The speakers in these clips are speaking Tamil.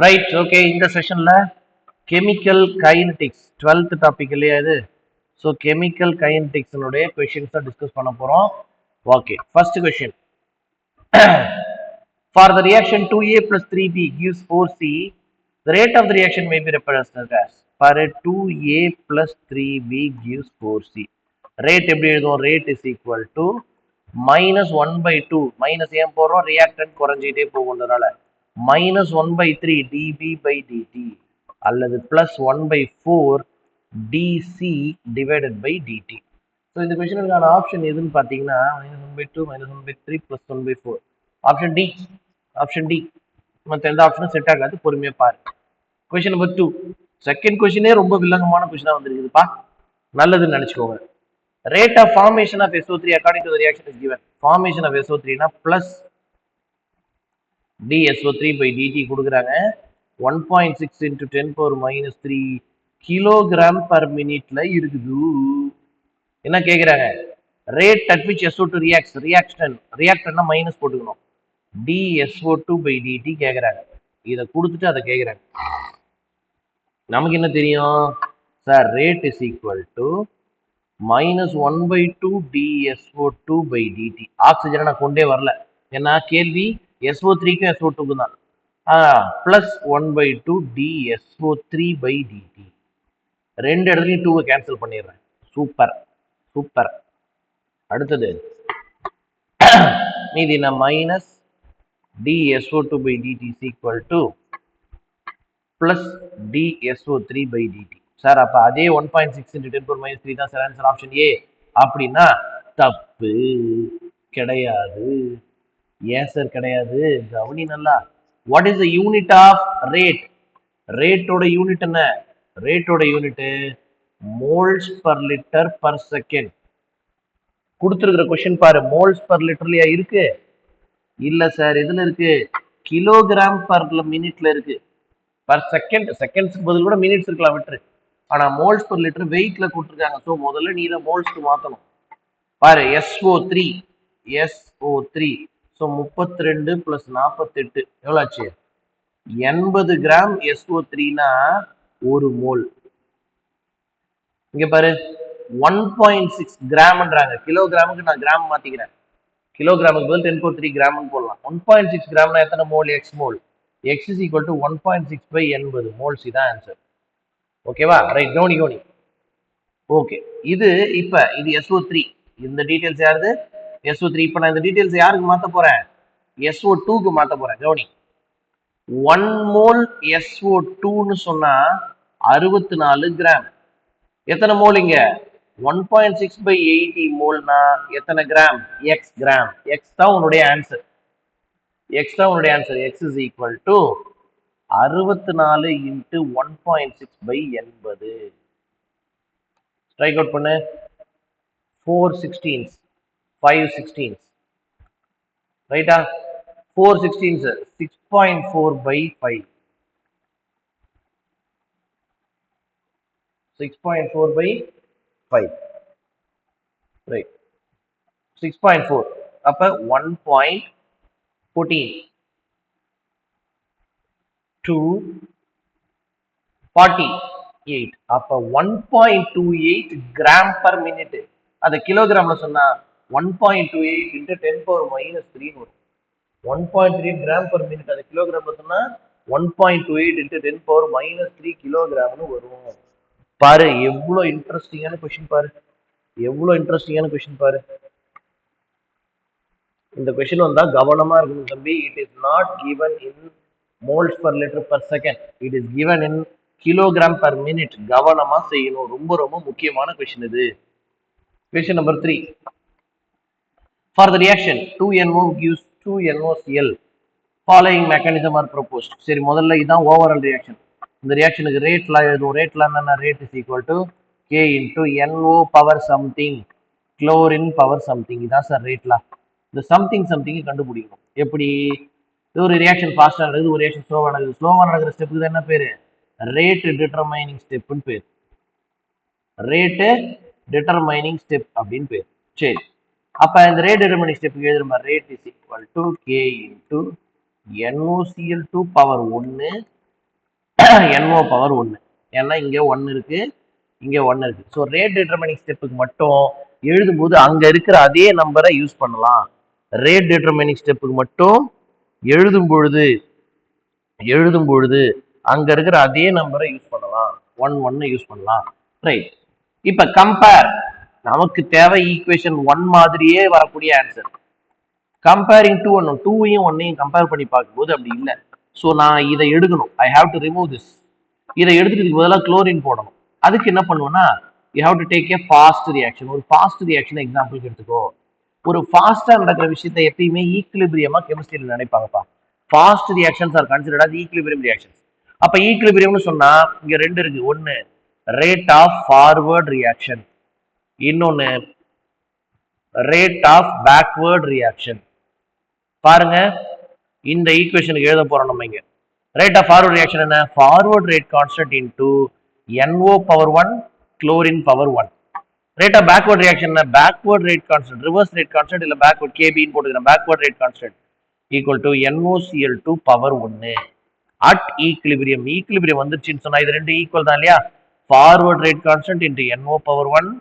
Right okay. இந்த செஷன்ல கெமிக்கல் கைனடிக்ஸ் 12th டாபிக் இல்லையா இது? ஸோ கெமிக்கல் கைனடிக்ஸினுடைய கொஷின்ஸை டிஸ்கஸ் பண்ண போறோம். Okay, first question. For the reaction 2A plus 3B gives 4C, the rate of the reaction may be represented as for 2A plus 3B gives 4C. Rate எப்படி எழுதுவோம்? Rate is equal to minus 1 by 2 minus ஏன் போடுறோம்? reactant குறைஞ்சிட்டே போகுன்றதுனால minus 1 by 3 dB by dt அல்லது plus 1 by 4 dC divided by dt. So இந்த கொஸ்டினுக்கான ஆப்ஷன் எதுன்னு பார்த்தீங்கன்னா minus 1 by 2 minus 1 by 3 plus 1 by 4. Option D. Option D. மற்ற எந்த ஆப்ஷனும் செட் ஆகாது, பொறுமையா பாரு. Question number 2. செகண்ட் கொஸ்டினே ரொம்ப வில்லங்கமான கொஸ்டினா வந்திருக்குதுப்பா, நல்லதுன்னு நினைச்சுக்கோங்க. Rate of formation of SO3 according to the reaction is given. Formation of SO3 na plus dSO3 by dt கொடுக்குறாங்க. 1.6 into 10 power minus 3 kilogram per minute ல இருக்குது. என்ன கேக்குறாங்க? Rate at which SO2 reacts. reactant minus போட்டுக்கணும். dSO2 by dt கேக்குறாங்க. இதை கொடுத்துட்டு அதை கேக்குறாங்க. நமக்கு என்ன தெரியும் sir? rate is equal to minus 1 by 2 dSO2 by dt. ஆக்சிஜனை நான் கொண்டே வரல, ஏன்னா கேள்வி SO3க்கும் SO2க்கும் தான். Plus 1 by 2 dSO3 by dt. ரெண்டு இடத்துலையும் 2 கேன்சல் பண்ணிடுறேன். Super super. அடுத்தது மீதி என்ன? Minus dSO2 by dt is equal to plus dSO3 by dt. Sir அப்ப அதே 1.6 into 10 power minus 3 தான் சார் ஆன்சர், ஆப்ஷன் ஏ அப்படின்னா தப்பு. கிடையாது. ஏன் சார் கிடையாது? கவனி நல்லா. What is the unit of rate? ரேட்டோட யூனிட் என்ன? ரேட்டோட unit moles per litre per second. கொடுத்துருக்கிற கொஸ்டின் பாரு, மோல்ஸ் பர் லிட்டர்லயா இருக்கு? இல்ல சார், எதுல இருக்கு? கிலோகிராம் பர் மினிட்ல இருக்கு. பர் செகண்ட், செகண்ட்ஸ்க்கு பதில் கூட மினிட்ஸ் இருக்கலாம், விட்டுரு. ஆனா மோல்ஸ் பர் லிட்டர் வெயிட்ல கொடுத்துருக்காங்க. ஸோ முதல்ல நீ இதை மோல்ஸ்க்கு மாத்தணும். பாரு, SO3 SO3 ஸோ 32 பிளஸ் 48 எவ்வளோ ஆச்சு? 80 கிராம் SO3னா ஒரு மோல். இங்க பாரு 1.6 கிராம்ன்றாங்க. கிலோகிராமுக்கு நான் கிராம் மாத்திக்கிறேன். கிலோகிராமுக்கு பதில் 10 power 3 கிராம்னு போடலாம். 1.6 கிராம்னா எத்தனை mole? x mole. x is equal to 1.6 by 80 moles. இதான் ஆன்சர். ஓகேவா? ரைட், கவுனி. ஓகே, இது இப்ப இது SO3. இந்த டீடைல்ஸ் யாருது? SO3. இப்ப நான் இந்த டீடைல்ஸ் யாருக்கு மாத்த போறேன்? SO2க்கு மாத்த போறேன். கவுனி, 1 மோல் SO2ன்னு சொன்னா 64 கிராம். எத்தனை மோல் இங்க? 1.6 by 80 மோல்னா எத்தனை கிராம்? x gram. x தான் உன்னுடைய ஆன்சர். x தான் உன்னுடைய answer. x is equal to 64 into 1.6 by 80. Strike out பண்ணு. 4 16s 5 16s ரைட்டா? 4 16s 6.4 by 5. 6.4 by 5 right. 6.4 அப்ப 1.14 to 48 அப்ப 1.28 கிராம் பர் மினிட். அது கிலோகிராம்ல சொன்னா 1.28 into 10 power minus 3 வரும். 1.3 கிராம் பர் மினிட். அது கிலோகிராம்ல சொன்னா 1.28 into 10 power minus 3 கிலோகிராம்னு வரும். பாரு எவ்வளவு இன்ட்ரெஸ்டிங்கான கொஸ்டின் பாரு, எவ்வளவு இன்ட்ரெஸ்டிங்கான கொஸ்டின் பாரு. இந்த கொஸ்டின் வந்தா கவனமா இருக்கணும் தம்பி. It is not given in moles per liter per second, it is given in kilogram per minute. கவனமா செய்யணும், ரொம்ப ரொம்ப முக்கியமான கொஸ்டின் இது. Question number 3. For the reaction 2NO gives 2NOCl, following mechanism are proposed. சரி, முதல்ல இதான் ஓவரால் ரியாக்ஷன். இந்த ரியாக்ஷனுக்கு ரேட்லாம் எழுதுவோம். ரேட்லாம் என்னன்னா, rate is equal to K into NO power something chlorine power something. இதான் சார் ரேட்லாம். இந்த சம்திங் கண்டுபிடிக்கணும். எப்படி? இது ஒரு ரியாக்ஷன் ஃபாஸ்டா நடக்குது, ஒரு ரியாக்ஷன் ஸ்லோவா நடக்குது. ஸ்லோவா நடக்கிற ஸ்டெப்புக்கு என்ன பேரு? ரேட் டிட்டர்மைனிங் ஸ்டெப்னு பேர். ரேட் டிட்டர்மைனிங் ஸ்டெப் அப்படின்னு பேர். சரி, அப்ப இந்த ரேட் டிட்டர்மைனிங் ஸ்டெப்புக்கு எழுதுற மாதிரி rate is equal to K into NOCl2 power 1 NO power 1. ஏன்னா இங்கே 1 இருக்கு, இங்கே 1 இருக்கு. ஸோ ரேட் டிட்டர்மினிங் ஸ்டெப்புக்கு மட்டும் எழுதும்போது அங்க இருக்கிற அதே நம்பரை யூஸ் பண்ணலாம். ரேட் டிட்டர்மினிங் ஸ்டெப்புக்கு மட்டும் எழுதும் பொழுது அங்க இருக்கிற அதே நம்பரை யூஸ் பண்ணலாம். 1 யூஸ் பண்ணலாம். ரைட். இப்ப கம்பேர், நமக்கு தேவை ஈக்குவேஷன் 1 மாதிரியே வரக்கூடிய ஆன்சர். கம்பேரிங் டு 1, 2யும் 1யும் கம்பேர் பண்ணி பார்க்கும்போது அப்படி இல்லை. ஸோ நான் இதை எடுக்கணும். I have to remove this. இதை எடுத்துக்கிறதுக்கு பதிலாக குளோரின் போடணும். அதுக்கு என்ன பண்ணுவேன்னா, you have to take a fast reaction. ஒரு ஃபாஸ்ட் ரியாக்ஷன் எக்ஸாம்பிளுக்கு எடுத்துக்கோ. ஒரு ஃபாஸ்டா நடக்கிற விஷயத்தை எப்பயுமே ஈக்குலிபிரியமா கெமிஸ்ட்ரியில் நினைப்பாங்கப்பா. Fast reactions are considered as equilibrium reactions. அப்ப ஈக்குலிபிரியம்னு சொன்னா இங்க ரெண்டு இருக்கு. ஒன்னு ரேட் ஆஃப் ஃபார்வர்ட் ரியாக்ஷன், இன்னொன்னு ரேட் ஆஃப் பேக்வர்ட் ரியாக்ஷன். பாருங்க, இந்த ஈக்குவேஷனுக்கு எழுத போறோம் நம்ம. இங்க ரேட் ஆஃப் ஃபார்வர்ட் ரியாக்ஷன் என்ன? Forward rate constant into NO power 1 chlorine power 1. Rate of backward reaction என்ன? Backward rate constant, reverse rate constant இல்ல பேக்வர்ட் கேபின்னு போட்டுக்கிறேன். Backward rate constant equal to NOCl2 power 1 at equilibrium. Equilibrium வந்துருச்சுன்னு சொன்னா இது ரெண்டு ஈக்குவல் தான் இல்லையா? Forward rate constant into NO power 1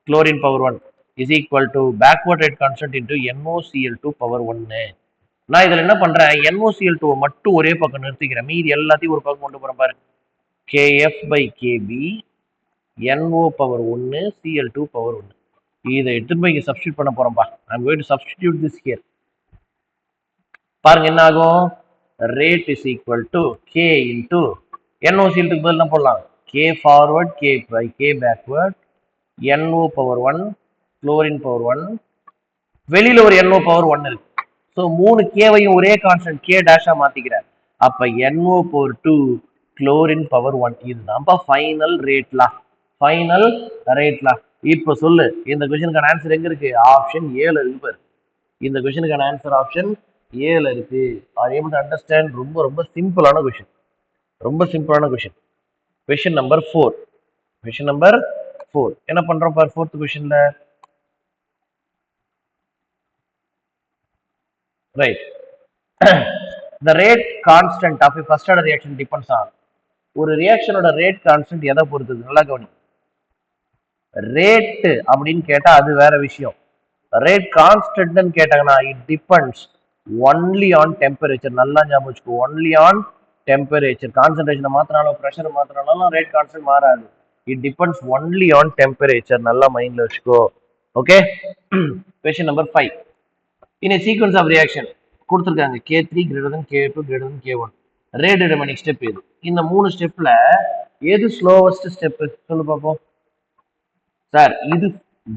chlorine power 1 is equal to backward rate constant into NOCl2 power 1. நான் இதுல என்ன பண்றேன்? NOCl2 மட்டும் ஒரே பக்கம் நிறுத்திக்கிறேன், மீதி எல்லாத்தையும் ஒரு பக்கம் கொண்டு போறேன் பாரு. KF by KB NO power 1 Cl2 power 1. இதை எடுத்துட்டு போய் இங்க சப்ஸ்டியூட் பண்ண போறோம்பா. I'm going to substitute this here. பாருங்க என்ன ஆகும்? Rate is equal to K into NOCl2 பதில் என்ன போடலாம்? K forward K by K backward NO power 1 chlorine power 1. வெளியில ஒரு NO பவர் 1 இருக்கு. ஸோ 3 கேவையும் ஒரே கான்ஸ்டன்ட் K டேஷா மாத்திக்கிறேன். அப்ப NO பவர் 2 குளோரின் பவர் 1. இதுதான்ப்பா ஃபைனல் ரேட்லா. ஃபைனல் ரேட்லா. இப்ப சொல்லு, இந்த கொஸ்டினுக்கான ஆன்சர் எங்க இருக்கு? ஆப்ஷன் 7 இருக்கு பாரு. இந்த கொஸ்டினுக்கான ஆன்சர் ஆப்ஷன் 7 இருக்கு. Are able to understand? ரொம்ப ரொம்ப சிம்பிளான கொஸ்டின். ரொம்ப சிம்பிளான question. Question number 4. Question number 4 என்ன பண்றோம் பாரு? ஃபோர்த் கொஸ்டின்ல right. The rate constant of a first order reaction depends on. ஒரு ரியாக்ஷனோட ரேட் கான்ஸ்டன்ட் எதை பொறுத்தது? நல்லா கவனி. ரேட் அப்படின்னு கேட்டா அது வேற விஷயம். ரேட் கான்ஸ்டன்ட்னு கேட்டாங்கன்னா it depends only on temperature. நல்லா ஞாபகம் வச்சுக்கோ, ஒன்லி ஆன் டெம்பரேச்சர். கான்சன்ட்ரேஷனை மாத்தினாலும் ப்ரெஷர் மாத்தினாலும் ரேட் கான்ஸ்டன்ட் மாறாது. It depends only on temperature. நல்லா மைண்ட்ல வச்சுக்கோ. Okay. Question number 5. In a sequence of reaction கொடுத்துருக்காங்க K3 greater than K2 greater than K1. Rate determining step எது? இந்த 3 ஸ்டெப்ல எது ஸ்லோவஸ்ட் ஸ்டெப் சொல்லு பார்ப்போம். சார் இது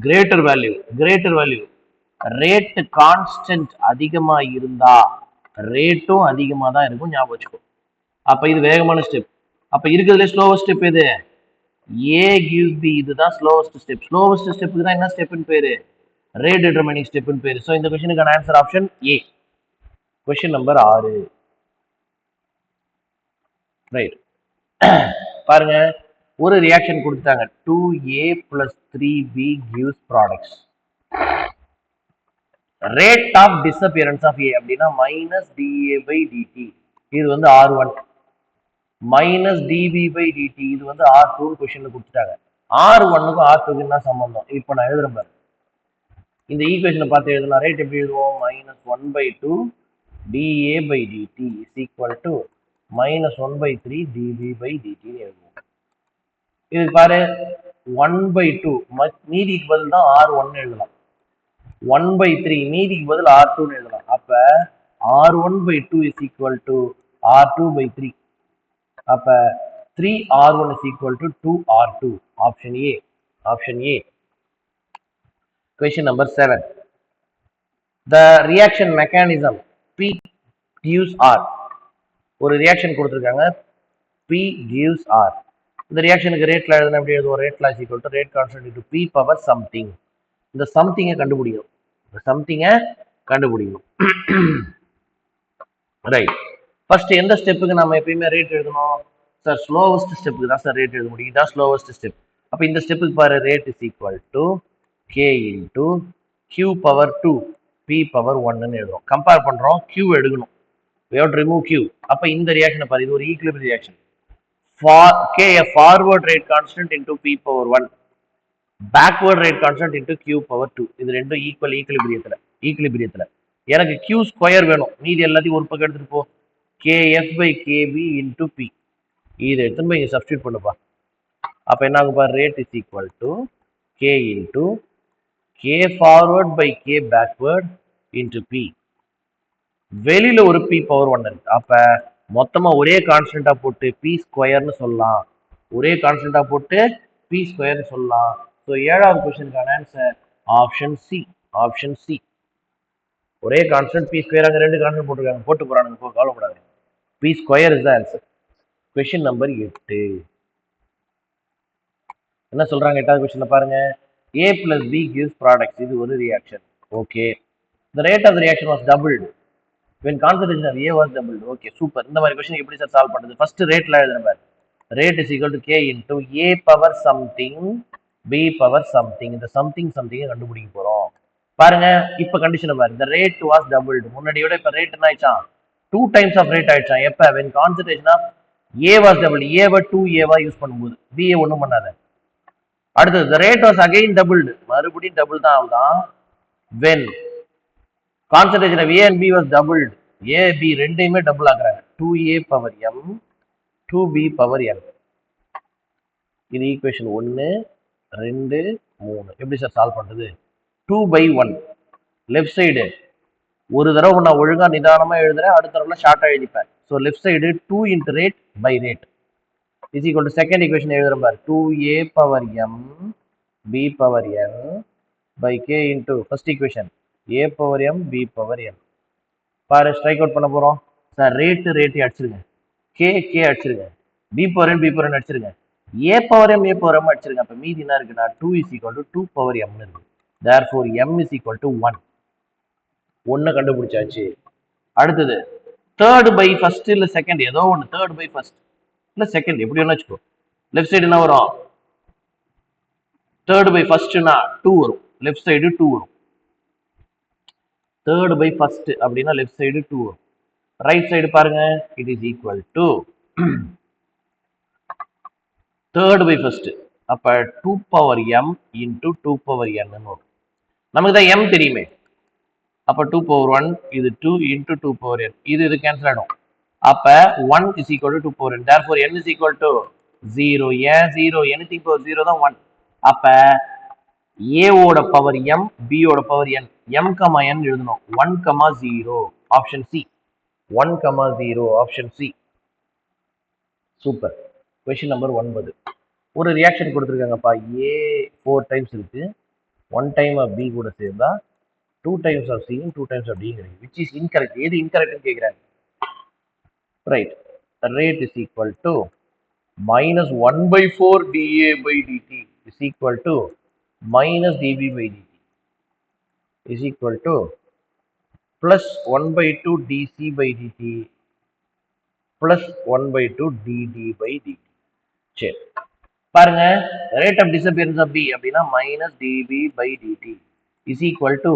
greater value. Greater value. Rate constant அதிகமா இருந்தா ரேட்டும் அதிகமா தான் இருக்கும், ஞாபகம் வச்சுக்கோ. அப்ப இது வேகமான ஸ்டெப். அப்ப இருக்கிறதுல ஸ்லோவஸ்ட் ஸ்டெப் எது? A gives B. இதுதான் ஸ்லோவஸ்ட் ஸ்டெப். ஸ்லோவஸ்ட் ஸ்டெப்புக்கு தான் என்ன ஸ்டெப்னு பேரு? ரேட் டிட்டர்மினிங் ஸ்டெப்னு பேரு. சோ இந்த क्वेश्चनக்கான answer option A. Question number 6. Right. பாருங்க, ஒரு ரியாக்ஷன் கொடுத்தாங்க. 2A plus 3B gives products. Rate of disappearance of A அப்படின்னா -dA/dt. இது வந்து R1. -dB/dt இது வந்து R2 क्वेश्चनல கொடுத்துட்டாங்க. R1க்கும் R2க்கும் என்ன சம்பந்தம்? இப்போ நான் எழுதுறேன் பாரு. இந்த ஈக்குவேஷனை பார்த்து எழுதலாம். ரேட் எப்படி எழுதுவோம்? -1/2 dA/dt is equal to -1/3 dB/dt எழுதுவோம். இது பாரு 1/2 மீதிக்கு பதில் தான் R1 எழுதலாம். 1/3 மீதிக்கு பதில் R2 எழுதலாம். அப்ப R1/2 is equal to R2/3. அப்ப 3R1 is equal to 2R2. Option A. Option A. Question number 7. The reaction mechanism P gives R. ஒரு ரியாக்ஷன் கொடுத்துருக்காங்க, P gives R. இந்த ரியாக்ஷனுக்கு ரேட்ல எழுதுனா எப்படி எழுதுவோம்? ரேட்ல is equal to rate constant into P power something. இந்த சம்திங்கை கண்டுபிடிக்கணும். இந்த சம்திங்கை கண்டுபிடிக்கணும். ரைட். ஃபர்ஸ்ட் எந்த ஸ்டெப்புக்கு நம்ம எப்பயுமே ரேட் எழுதணும்? சார் ஸ்லோவஸ்ட் ஸ்டெப்புக்கு தான் சார் ரேட் எழுத முடியும். இதுதான் ஸ்லோவஸ்ட் ஸ்டெப். அப்ப இந்த ஸ்டெப்புக்கு பாரு, rate is equal to K into Q power 2 P power 1ன்னு எழுதுறோம். கம்பேர் பண்றோம், Q எடுக்கணும். We have to remove Q. அப்ப இந்த ரியாக்ஷனை பாரு, இது ஒரு equilibrium reaction. K a forward rate constant into P power 1, backward rate constant into Q power 2. இது ரெண்டும் ஈக்குலிபிரியத்துல எனக்கு Q ஸ்கொயர் வேணும். மீதி எல்லாத்தையும் ஒரு பக்கம் எடுத்துட்டு போ. KF by KB into P. இதை எடுத்துன்னு போய் இங்கே சப்ஸ்டியூட் பண்ணுப்பா. அப்போ என்ன ஆகுப்பா? Rate is equal to K into K forward by K backward into P. வெளியில ஒரு P பவர் 1 இருக்கு. அப்ப மொத்தமா ஒரே கான்ஸ்டன்டா போட்டு P ஸ்கொயர்னு சொல்லலாம். ஒரே கான்ஸ்டன்டா போட்டு P ஸ்கொயர்னு சொல்லலாம். ஸோ 7வது கொஸ்டினுக்கான ஆன்சர் ஆப்ஷன் சி. ஒரே கான்ஸ்டன்ட் P ஸ்கொயர், அங்க 2 கான்ஸ்டன்ட் போட்டுருக்காங்க, போட்டு போறானுங்க, கவலைப்படாது. P square is the answer. Question number 8. என்ன சொல்றாங்க 8வது கொஸ்டின்ல பாருங்க. A plus B gives products. இது ஒரு reaction. Okay. The rate of the reaction was doubled when concentration of A was doubled. Okay, super. இந்த மாதிரி கொஸ்டின் எப்படி சார் சால்வ் பண்றது? ஃபர்ஸ்ட் ரேட்ல எழுதுறேன் பாரு. Rate is equal to K into A power something B power something. இந்த something கண்டுபிடிக்க போறோம். பாருங்க, இப்ப கண்டிஷன் பாருங்க. The rate was doubled. முன்னாடியோட இப்ப ரேட் என்ன ஆயிடுச்சான்? 2 times of rate ஆயிடுச்சான். எப்ப? when concentration of A was doubled. A வ 2A வா யூஸ் பண்ணும்போது B ஒண்ணும் பண்ணாத. அடுத்தது the rate was again doubled. மறுபடியும் டபுள் தான் ஆகுதான். when concentration of A and B was doubled. A, B ரெண்டையுமே டபுள் ஆக்குறாங்க. 2A power M 2B power N. இது ஈக்குவேஷன் 1 2 3. எப்படி சார் சால்வ் பண்றது? 2/1 லெஃப்ட் சைடு ஒரு தடவை நான் ஒழுங்கா நிதானமா எழுதுறேன், அடுத்த தடவை ஷார்ட்டா எழுதிப்பேன். So left side 2 into rate by rate is equal to second equation எழுதுறேன் பாரு. 2A power M B power N by K into first equation A power M B power N. பாரு, ஸ்ட்ரைக் அவுட் பண்ண போறோம் சார். ரேட்டு அடிச்சிருங்க, கே அடிச்சிருங்க, B power N அடிச்சிருங்க, A power M அடிச்சிருங்க. அப்ப மீதி என்ன இருக்குன்னா 2 is equal to 2 power M இருக்கு. therefore M is equal to 1. 1 கண்டுபிடிச்சாச்சு. அடுத்தது தேர்ட் பை ஃபர்ஸ்ட் இல்ல செகண்ட், ஏதோ ஒன்று. தேர்ட் பை ஃபர்ஸ்ட் இல்ல செகண்ட், எப்படி வேணா வச்சுக்கோ. லெஃப்ட் சைடு என்ன வரும்? தேர்ட் பை ஃபர்ஸ்ட்னா 2 வரும், லெஃப்ட் சைடு 2 வரும். தேர்ட் பை ஃபர்ஸ்ட் அப்படின்னா லெஃப்ட் சைடு 2 வரும். ரைட் சைடு பாருங்க, it is equal to third by first. அப்ப 2 power M into 2 power N வரும். நமக்கு தான் M தெரியுமே. அப்ப 2 power 1 இது 2 into 2 power N. இது கேன்சல் ஆயிடும். அப்ப 1 is equal to 2 power N. therefore N is equal to 0. ஏன் 0? anything power 0 தான் 1. அப்ப A ஓட பவர் M, B ஓட பவர் N. M, N எழுதணும். 1, 0. Option C. 1, 0. Option C. Super. Question number 9. ஒரு ரியாக்ஷன் கொடுத்துருக்காங்கப்பா. A 4 டைம்ஸ் இருக்கு. 1 டைம் ஆஃப் B கூட சேர்ந்தா 2 times of C and 2 times of D கிடைக்கும். which is incorrect. எது incorrect கேக்குறாங்க. right. The rate is equal to minus 1/4 dA by dt is equal to minus dB by dt is equal to plus 1/2 dC by dt plus 1/2 dd by dt. சரி பாருங்க, rate of disappearance of B அப்படின்னா minus dB by dt is equal to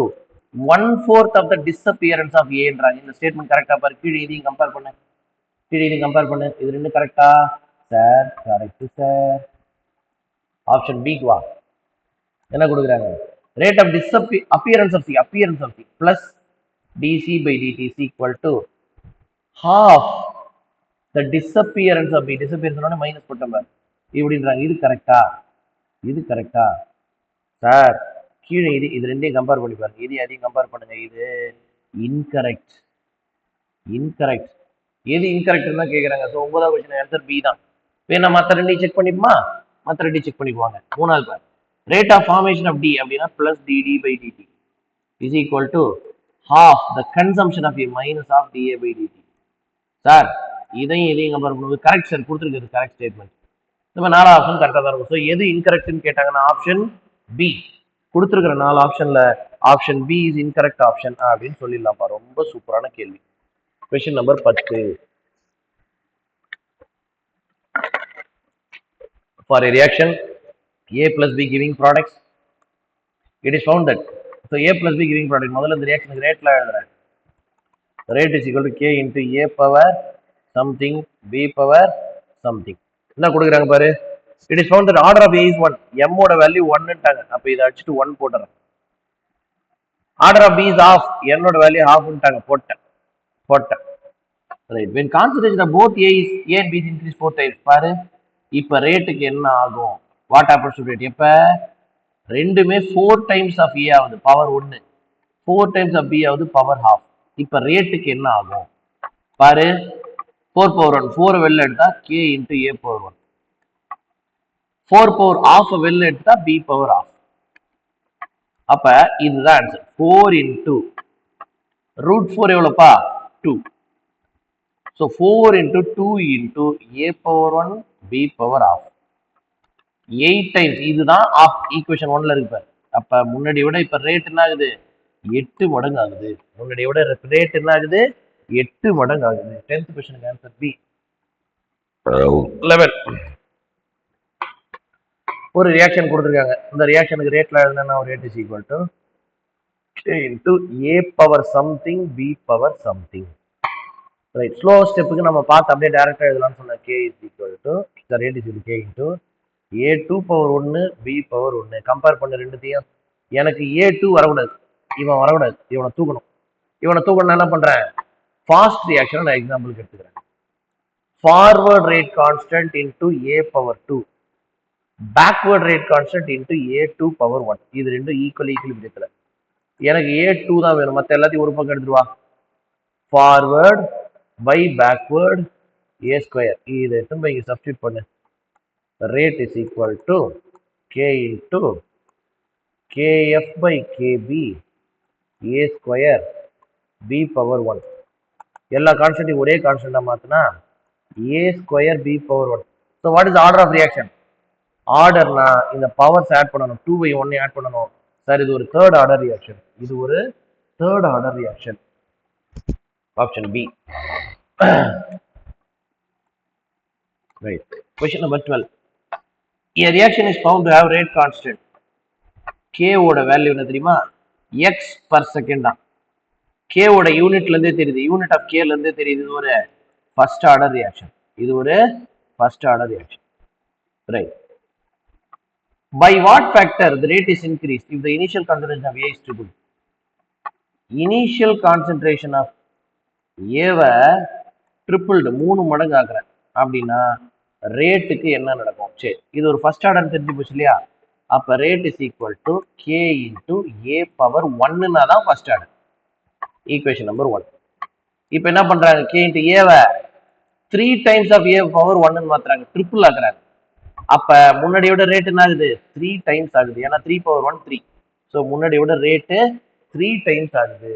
1/4 of the disappearance of A என்றாங்க. இந்த ஸ்டேட்மெண்ட் கரெக்டா பாரு. கீழே இதையும் கம்பேர் பண்ணு, இது ரெண்டு கரெக்டா sir? Correct sir. Option B வா. என்ன கொடுக்குறாங்க? Rate of appearance of C plus dC by dt is equal to half the disappearance of B. disappearance minus போட்டோம் பாரு இப்படின்றாங்க. இது கரெக்டா சார்? கீழே இது ரெண்டையும் கம்பேர் பண்ணி பாருங்க. இது அதையும் கம்பேர் பண்ணுங்க. இது இன்கரெக்ட். எது இன்கரெக்ட் தான் கேட்குறாங்க. ஸோ 9வது கொஸ்டின் ஆன்சர் பி தான். வேணா மற்ற ரெண்டையும் செக் பண்ணிப்போமா? மற்ற ரெண்டையும் செக் பண்ணிக்குவாங்க. 3வது பார். Rate of formation of D அப்படின்னா plus d D by d t is equal to half the consumption of A minus of dA by dt. Sir இதையும் கம்பேர் பண்ணும்போது கரெக்ட் சார் கொடுத்துருக்குது. Correct statement. நம்ம 4 ஆப்ஷன் கரெக்டாக தான் இருக்கும். ஸோ எது இன்கரெக்ட்னு கேட்டாங்கன்னா ஆப்ஷன் பி. கொடுத்துருக்கிற 4 ஆப்ஷன்ல option B is incorrect option அப்படின்னு சொல்லிடலாம்ப்பா. ரொம்ப சூப்பரான கேள்வி. Question number 10. For a reaction A plus B giving products, it is found that so A plus B giving product முதல்ல இந்த reaction rate ல எழுதுறேன். Rate is equal to K into A power something B power something. என்ன கொடுக்குறாங்க பாரு. It is found that order of A is 1. m ஓட வேல்யூ 1ன்ட்டாங்க. அப்ப இத அடிச்சிட்டு 1 போட்டுறேன். Order of b is half. n ஓட வேல்யூ halfன்ட்டாங்க. போட்டேன். Right. when concentration of both a and b is increased 4 times பாரு. இப்ப ரேட்டுக்கு என்ன ஆகும்? What happens to rate? எப்ப ரெண்டுமே 4 டைம்ஸ் ஆஃப் a ஆகுது பவர் 1, 4 டைம்ஸ் ஆஃப் b ஆகுது பவர் half. இப்ப ரேட்டுக்கு என்ன ஆகும் பாரு. 4 power 1, 4 வெளில எடுத்தா k into a power 1, 4 power half வெளில எடுத்தா b power half. அப்ப இதுதான் answer. 4 into root 4 எவ்வளவுப்பா? 2. So 4 into 2 into a power 1 b power half. 8 times. இதுதான் ஈக்குவேஷன் 1ல இருக்கு பாரு. அப்ப முன்னாடி விட இப்ப ரேட் என்ன ஆகுது? 8 மடங்கு ஆகுது. முன்னாடி விட ரேட் என்ன ஆகுது? 8 மடங்கு ஆகுது. 10th கொஸ்டினுக்கு ஆன்சர் பி. 11. ஒரு ரியாக்ஷன் கொடுத்துருக்காங்க. இந்த ரியாக்ஷனுக்கு ரேட்ல எழுதுனா rate is equal to k into a power something b power something. Right. Slow ஸ்டெப்புக்கு நம்ம பார்த்து அப்படியே டைரக்டா எழுதலாம்னு சொன்ன k is equal to the rate is equal to k into a2 power 1 b power 1. Compare பண்ண ரெண்டுத்தையும். எனக்கு a2 வரக்கூடாது, இவன் வரக்கூடாது, இவனை தூக்கணும். இவனை தூக்கணும் என்ன பண்றேன்? ஃபாஸ்ட் ரியாக்ஷன் நான் எக்ஸாம்பிளுக்கு எடுத்துக்கிறேன். Forward rate constant into a power 2, backward rate constant into a2 power 1. இது ரெண்டும் ஈக்குவல் விதத்துல. எனக்கு a2 தான் வேணும், மற்ற எல்லாத்தையும் ஒரு பக்கம் எடுத்துருவா. Forward by backward a square. இதை எடுத்து இங்க சப்ஸ்டியூட் பண்ணு. rate is equal to k into kf by kb a square b power 1. எல்லா கான்ஸ்டன்ட்டையும் ஒரே கான்ஸ்டன்டா மாத்தினா a square b power 1. So what is the order of reaction? ஆர்டர்னா இந்த பவர்ஸ் ஆட் பண்ணணும். 2 by 1 ஆட் பண்ணணும். சார் இது ஒரு தேர்ட் ஆர்டர் ரியாக்ஷன். இது ஒரு third order reaction. Option B. Right. Question number 12. A reaction is found to have rate constant. K ஓட வேல்யூ என்ன தெரியுமா? x per second தான். K ஓட யூனிட்ல இருந்தே தெரியுது. யூனிட் ஆஃப் K ல இருந்தே தெரியுது. இது ஒரு ஃபர்ஸ்ட் ஆர்டர் ரியாக்ஷன். இது ஒரு first order reaction. Right. By what factor the rate is increased if the initial concentration of A is triple? Initial concentration of A வை tripled 3 மடங்கு ஆக்குறேன் அப்படின்னா ரேட்டுக்கு என்ன நடக்கும்? சரி, இது ஒரு ஃபர்ஸ்ட் ஆர்டர் தெரிஞ்சு போச்சு இல்லையா? அப்ப rate is equal to k into a power 1னா தான் ஃபர்ஸ்ட் ஆர்டர். Equation number 1. இப்போ என்ன பண்றாங்க? k இன்டு a வை 3 டைம்ஸ் ஆஃப் a பவர் 1 மாத்துறாங்க, ட்ரிபிள் ஆக்குறாங்க. அப்ப முன்னாடியோட ரேட் என்ன ஆகுது? 3 டைம்ஸ் ஆகுது. ஏன்னா 3 பவர் 1 3. ஸோ முன்னாடியோட ரேட்டு 3 டைம்ஸ் ஆகுது.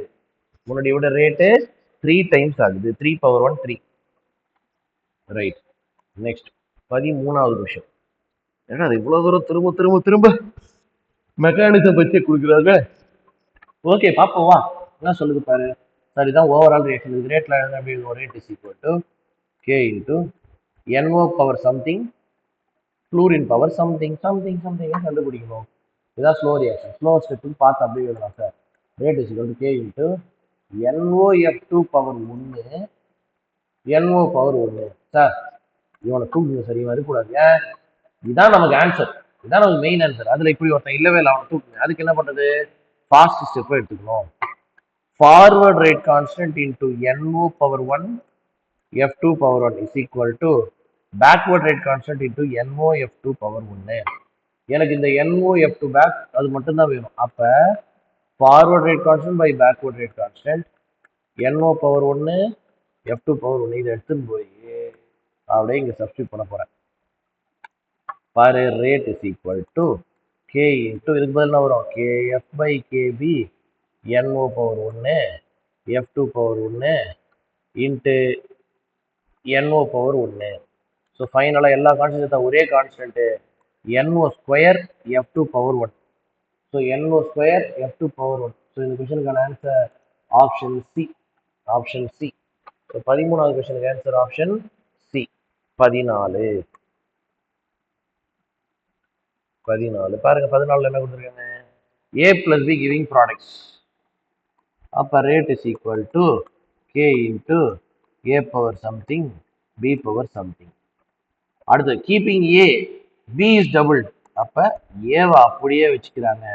முன்னாடியோட ரேட்டு 3 டைம்ஸ் ஆகுது. 3 பவர் 1 3. ரைட். நெக்ஸ்ட் 13வது விஷயம். ஏன்னா அது இவ்வளவு தூரம் திரும்ப திரும்ப திரும்ப மெக்கானிசம் பற்றி கொடுக்குறாங்க. ஓகே பாப்போம் வா. என்ன சொல்லுது பாரு. சார் இதான் ஓவரால் ரியாக்ஷன். இது ரேட்ல எழுத அப்படி rate is equal to k into NO power something fluorine power something something something கண்டுபிடிக்கணும். இதான் ஸ்லோ ரியாக்ஷன். ஸ்லோ ஸ்டெப்புன்னு பார்த்து அப்படியே எழுதலாம் sir. Rate is equal to k into NOF2 power 1 NO power 1. Sir இவனை தூக்குங்க சார், இவன் இருக்கக்கூடாது. ஏன்? இதான் நமக்கு ஆன்சர், இதான் நமக்கு மெயின் ஆன்சர். அதுல இப்படி ஒருத்தன் இல்லவே இல்லை, அவனை தூக்குங்க. அதுக்கு என்ன பண்றது? ஃபாஸ்ட் ஸ்டெப் எடுத்துக்கணும். Forward rate constant into NO power 1 F2 power 1 is equal to backward rate constant into NOF2 power 1. எனக்கு இந்த NOF2 பேக் அது மட்டும் தான் வேணும். அப்ப forward rate constant by backward rate constant NO power 1 F2 power 1 இதை எடுத்துன்னு போய் அப்படியே இங்க சப்ஸ்டியூட் பண்ண போறேன். பாரு, rate is equal to k into இதுக்கு பதில் என்ன வரும்? kf by kb NO power 1 F2 power 1 into NO power 1. So ஃபைனலாக எல்லா கான்ஸ்டன்ட் ஒரே constant NO square F2 power 1. So NO square F2 power 1. So இந்த கொஸ்டினுக்கான answer option C. Option C. So 13வது கொஸ்டினுக்கு ஆன்சர் ஆப்ஷன் சி. 14 பாருங்க. 14ல என்ன கொடுத்துருக்காங்க? A plus B giving products. அப்ப rate is equal to k into A power something B power something. அடுத்து keeping A B is double. அப்ப ஏவை அப்படியே வச்சுக்கிறாங்க,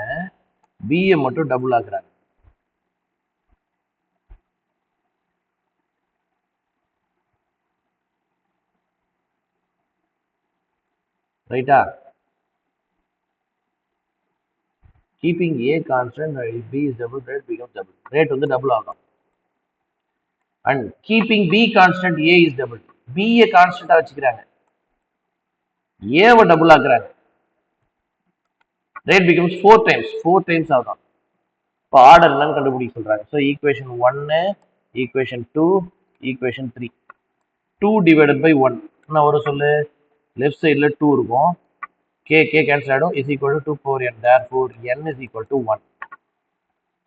பிஏ மட்டும் டபுள் ஆக்குறாங்க. ரைட்டா? Keeping A constant, B is double, rate becomes double. Rate வந்து டபுள் ஆகும். And keeping B constant, A is double. பிஏ கான்ஸ்டன்டா வச்சுக்கிறாங்க, ஏவை டபுள் ஆக்குறாங்க. ரேட் பிகம்ஸ் 4 டைம்ஸ் ஆகும். இப்போ ஆர்டர் என்னன்னு கண்டுபிடிக்க சொல்றாங்க. So equation 1, equation 2, equation 3. 2 divided by 1 என்ன வரும் சொல்லு? லெஃப்ட் சைடில் 2 இருக்கும், கே கேன்சல் ஆகிடும், is equal to 2 power n. therefore n is equal to 1.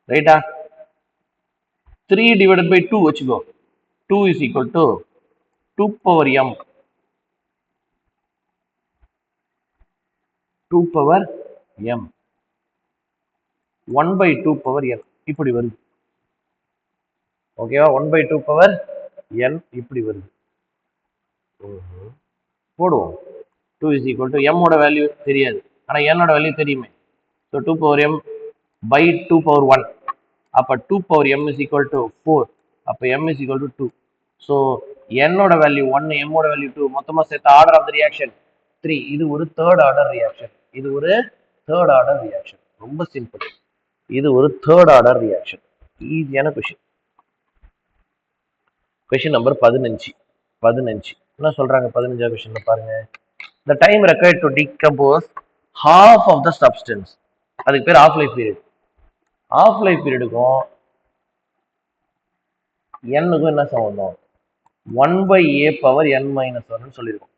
ரைட்டா? 3 டிவைடட் பை 2 வச்சுக்கோ, 2 is equal to 2 power m. 2 power m 1 by 2 power n இப்படி வருது. ஓகேவா? 1 by 2 power n இப்படி வருது. போடுவோம். 2 is equal to m ஓட வேல்யூ தெரியாது, ஆனா n ஓட வேல்யூ தெரியுமே. So 2 power m by 2 power 1. அப்ப 2 power m is equal to 4. அப்ப m is equal to 2. So n ஓட வேல்யூ 1, m ஓட வேல்யூ 2, மொத்தமா சேர்த்த ஆர்டர் ஆஃப் த ரியாக்ஷன் 3. இது ஒரு தேர்ட் ஆர்டர் ரியாக்ஷன். இது ஒரு தேர்ட் ஆர்டர் ரியாக்ஷன். ரொம்ப சிம்பிள். இது ஒரு தேர்ட் ஆர்டர் ரியாக்ஷன். ஈஸியான கொஷின். கொஷின் நம்பர் 15 என்ன சொல்றாங்க? 15ஆவது கொஷின்ல பாருங்க. The time required to decompose half of the substance, அதுக்கு பேர் half life period. Half life பீரியடுக்கும் n-க்கும் என்ன சம்பந்தம்? 1 by a power n minus 1 சொல்லியிருக்கோம்.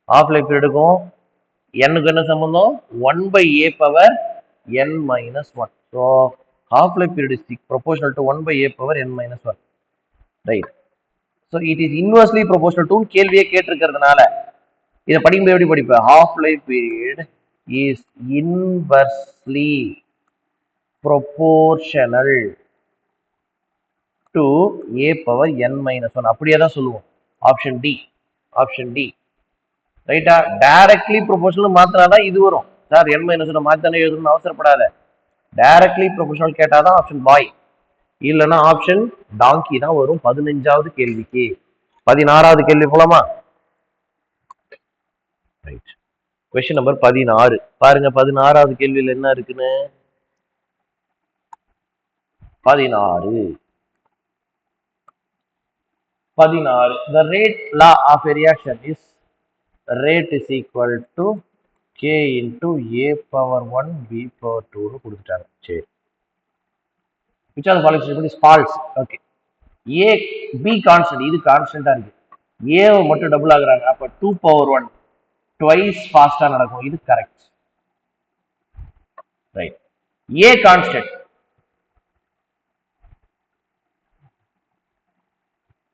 ஆஃப் லைஃப் பீரியடுக்கும் n-க்கும் என்ன சம்பந்தம்? 1 by a power n minus 1. So half life period is proportional to 1 by a power n minus 1. Right? So it is inversely proportional to கேள்வியே கேட்டிருக்கிறதுனால இதை படிக்கும்போது எப்படி படிப்பேன்? half life period is inversely proportional to a power n minus 1. அப்படியே தான் சொல்லுவோம். Option D. ரைட்டா? டைரக்ட்லி ப்ரொபோர்ஷனல் மாத்தினாதான் இது வரும். சார் n minus 1 மாத்தானே எழுதணும்னு அவசரப்படாத. டைரக்ட்லி ப்ரொபோர்ஷனல் கேட்டாதான் ஆப்ஷன் பாய், இல்லைன்னா ஆப்ஷன் டாங்கி தான் வரும் 15ஆவது கேள்விக்கு. 16ஆவது கேள்வி போலாமா? ரைட். கொஸ்டின் நம்பர் 16 பாருங்க. 16ஆவது கேள்வியில் என்ன இருக்குன்னு? 16 the rate law of a reaction is rate is equal to k into a power 1 b power 2 னு கொடுத்துட்டாங்க. சரி, which of the following statement is false? okay, a b constant, இது கான்ஸ்டன்டா இருக்கு, a மட்டும் டபுள் ஆகுறாங்க, அப்ப 2 power 1 twice ஃபாஸ்டா நடக்கும், இது கரெக்ட். ரைட். a constant.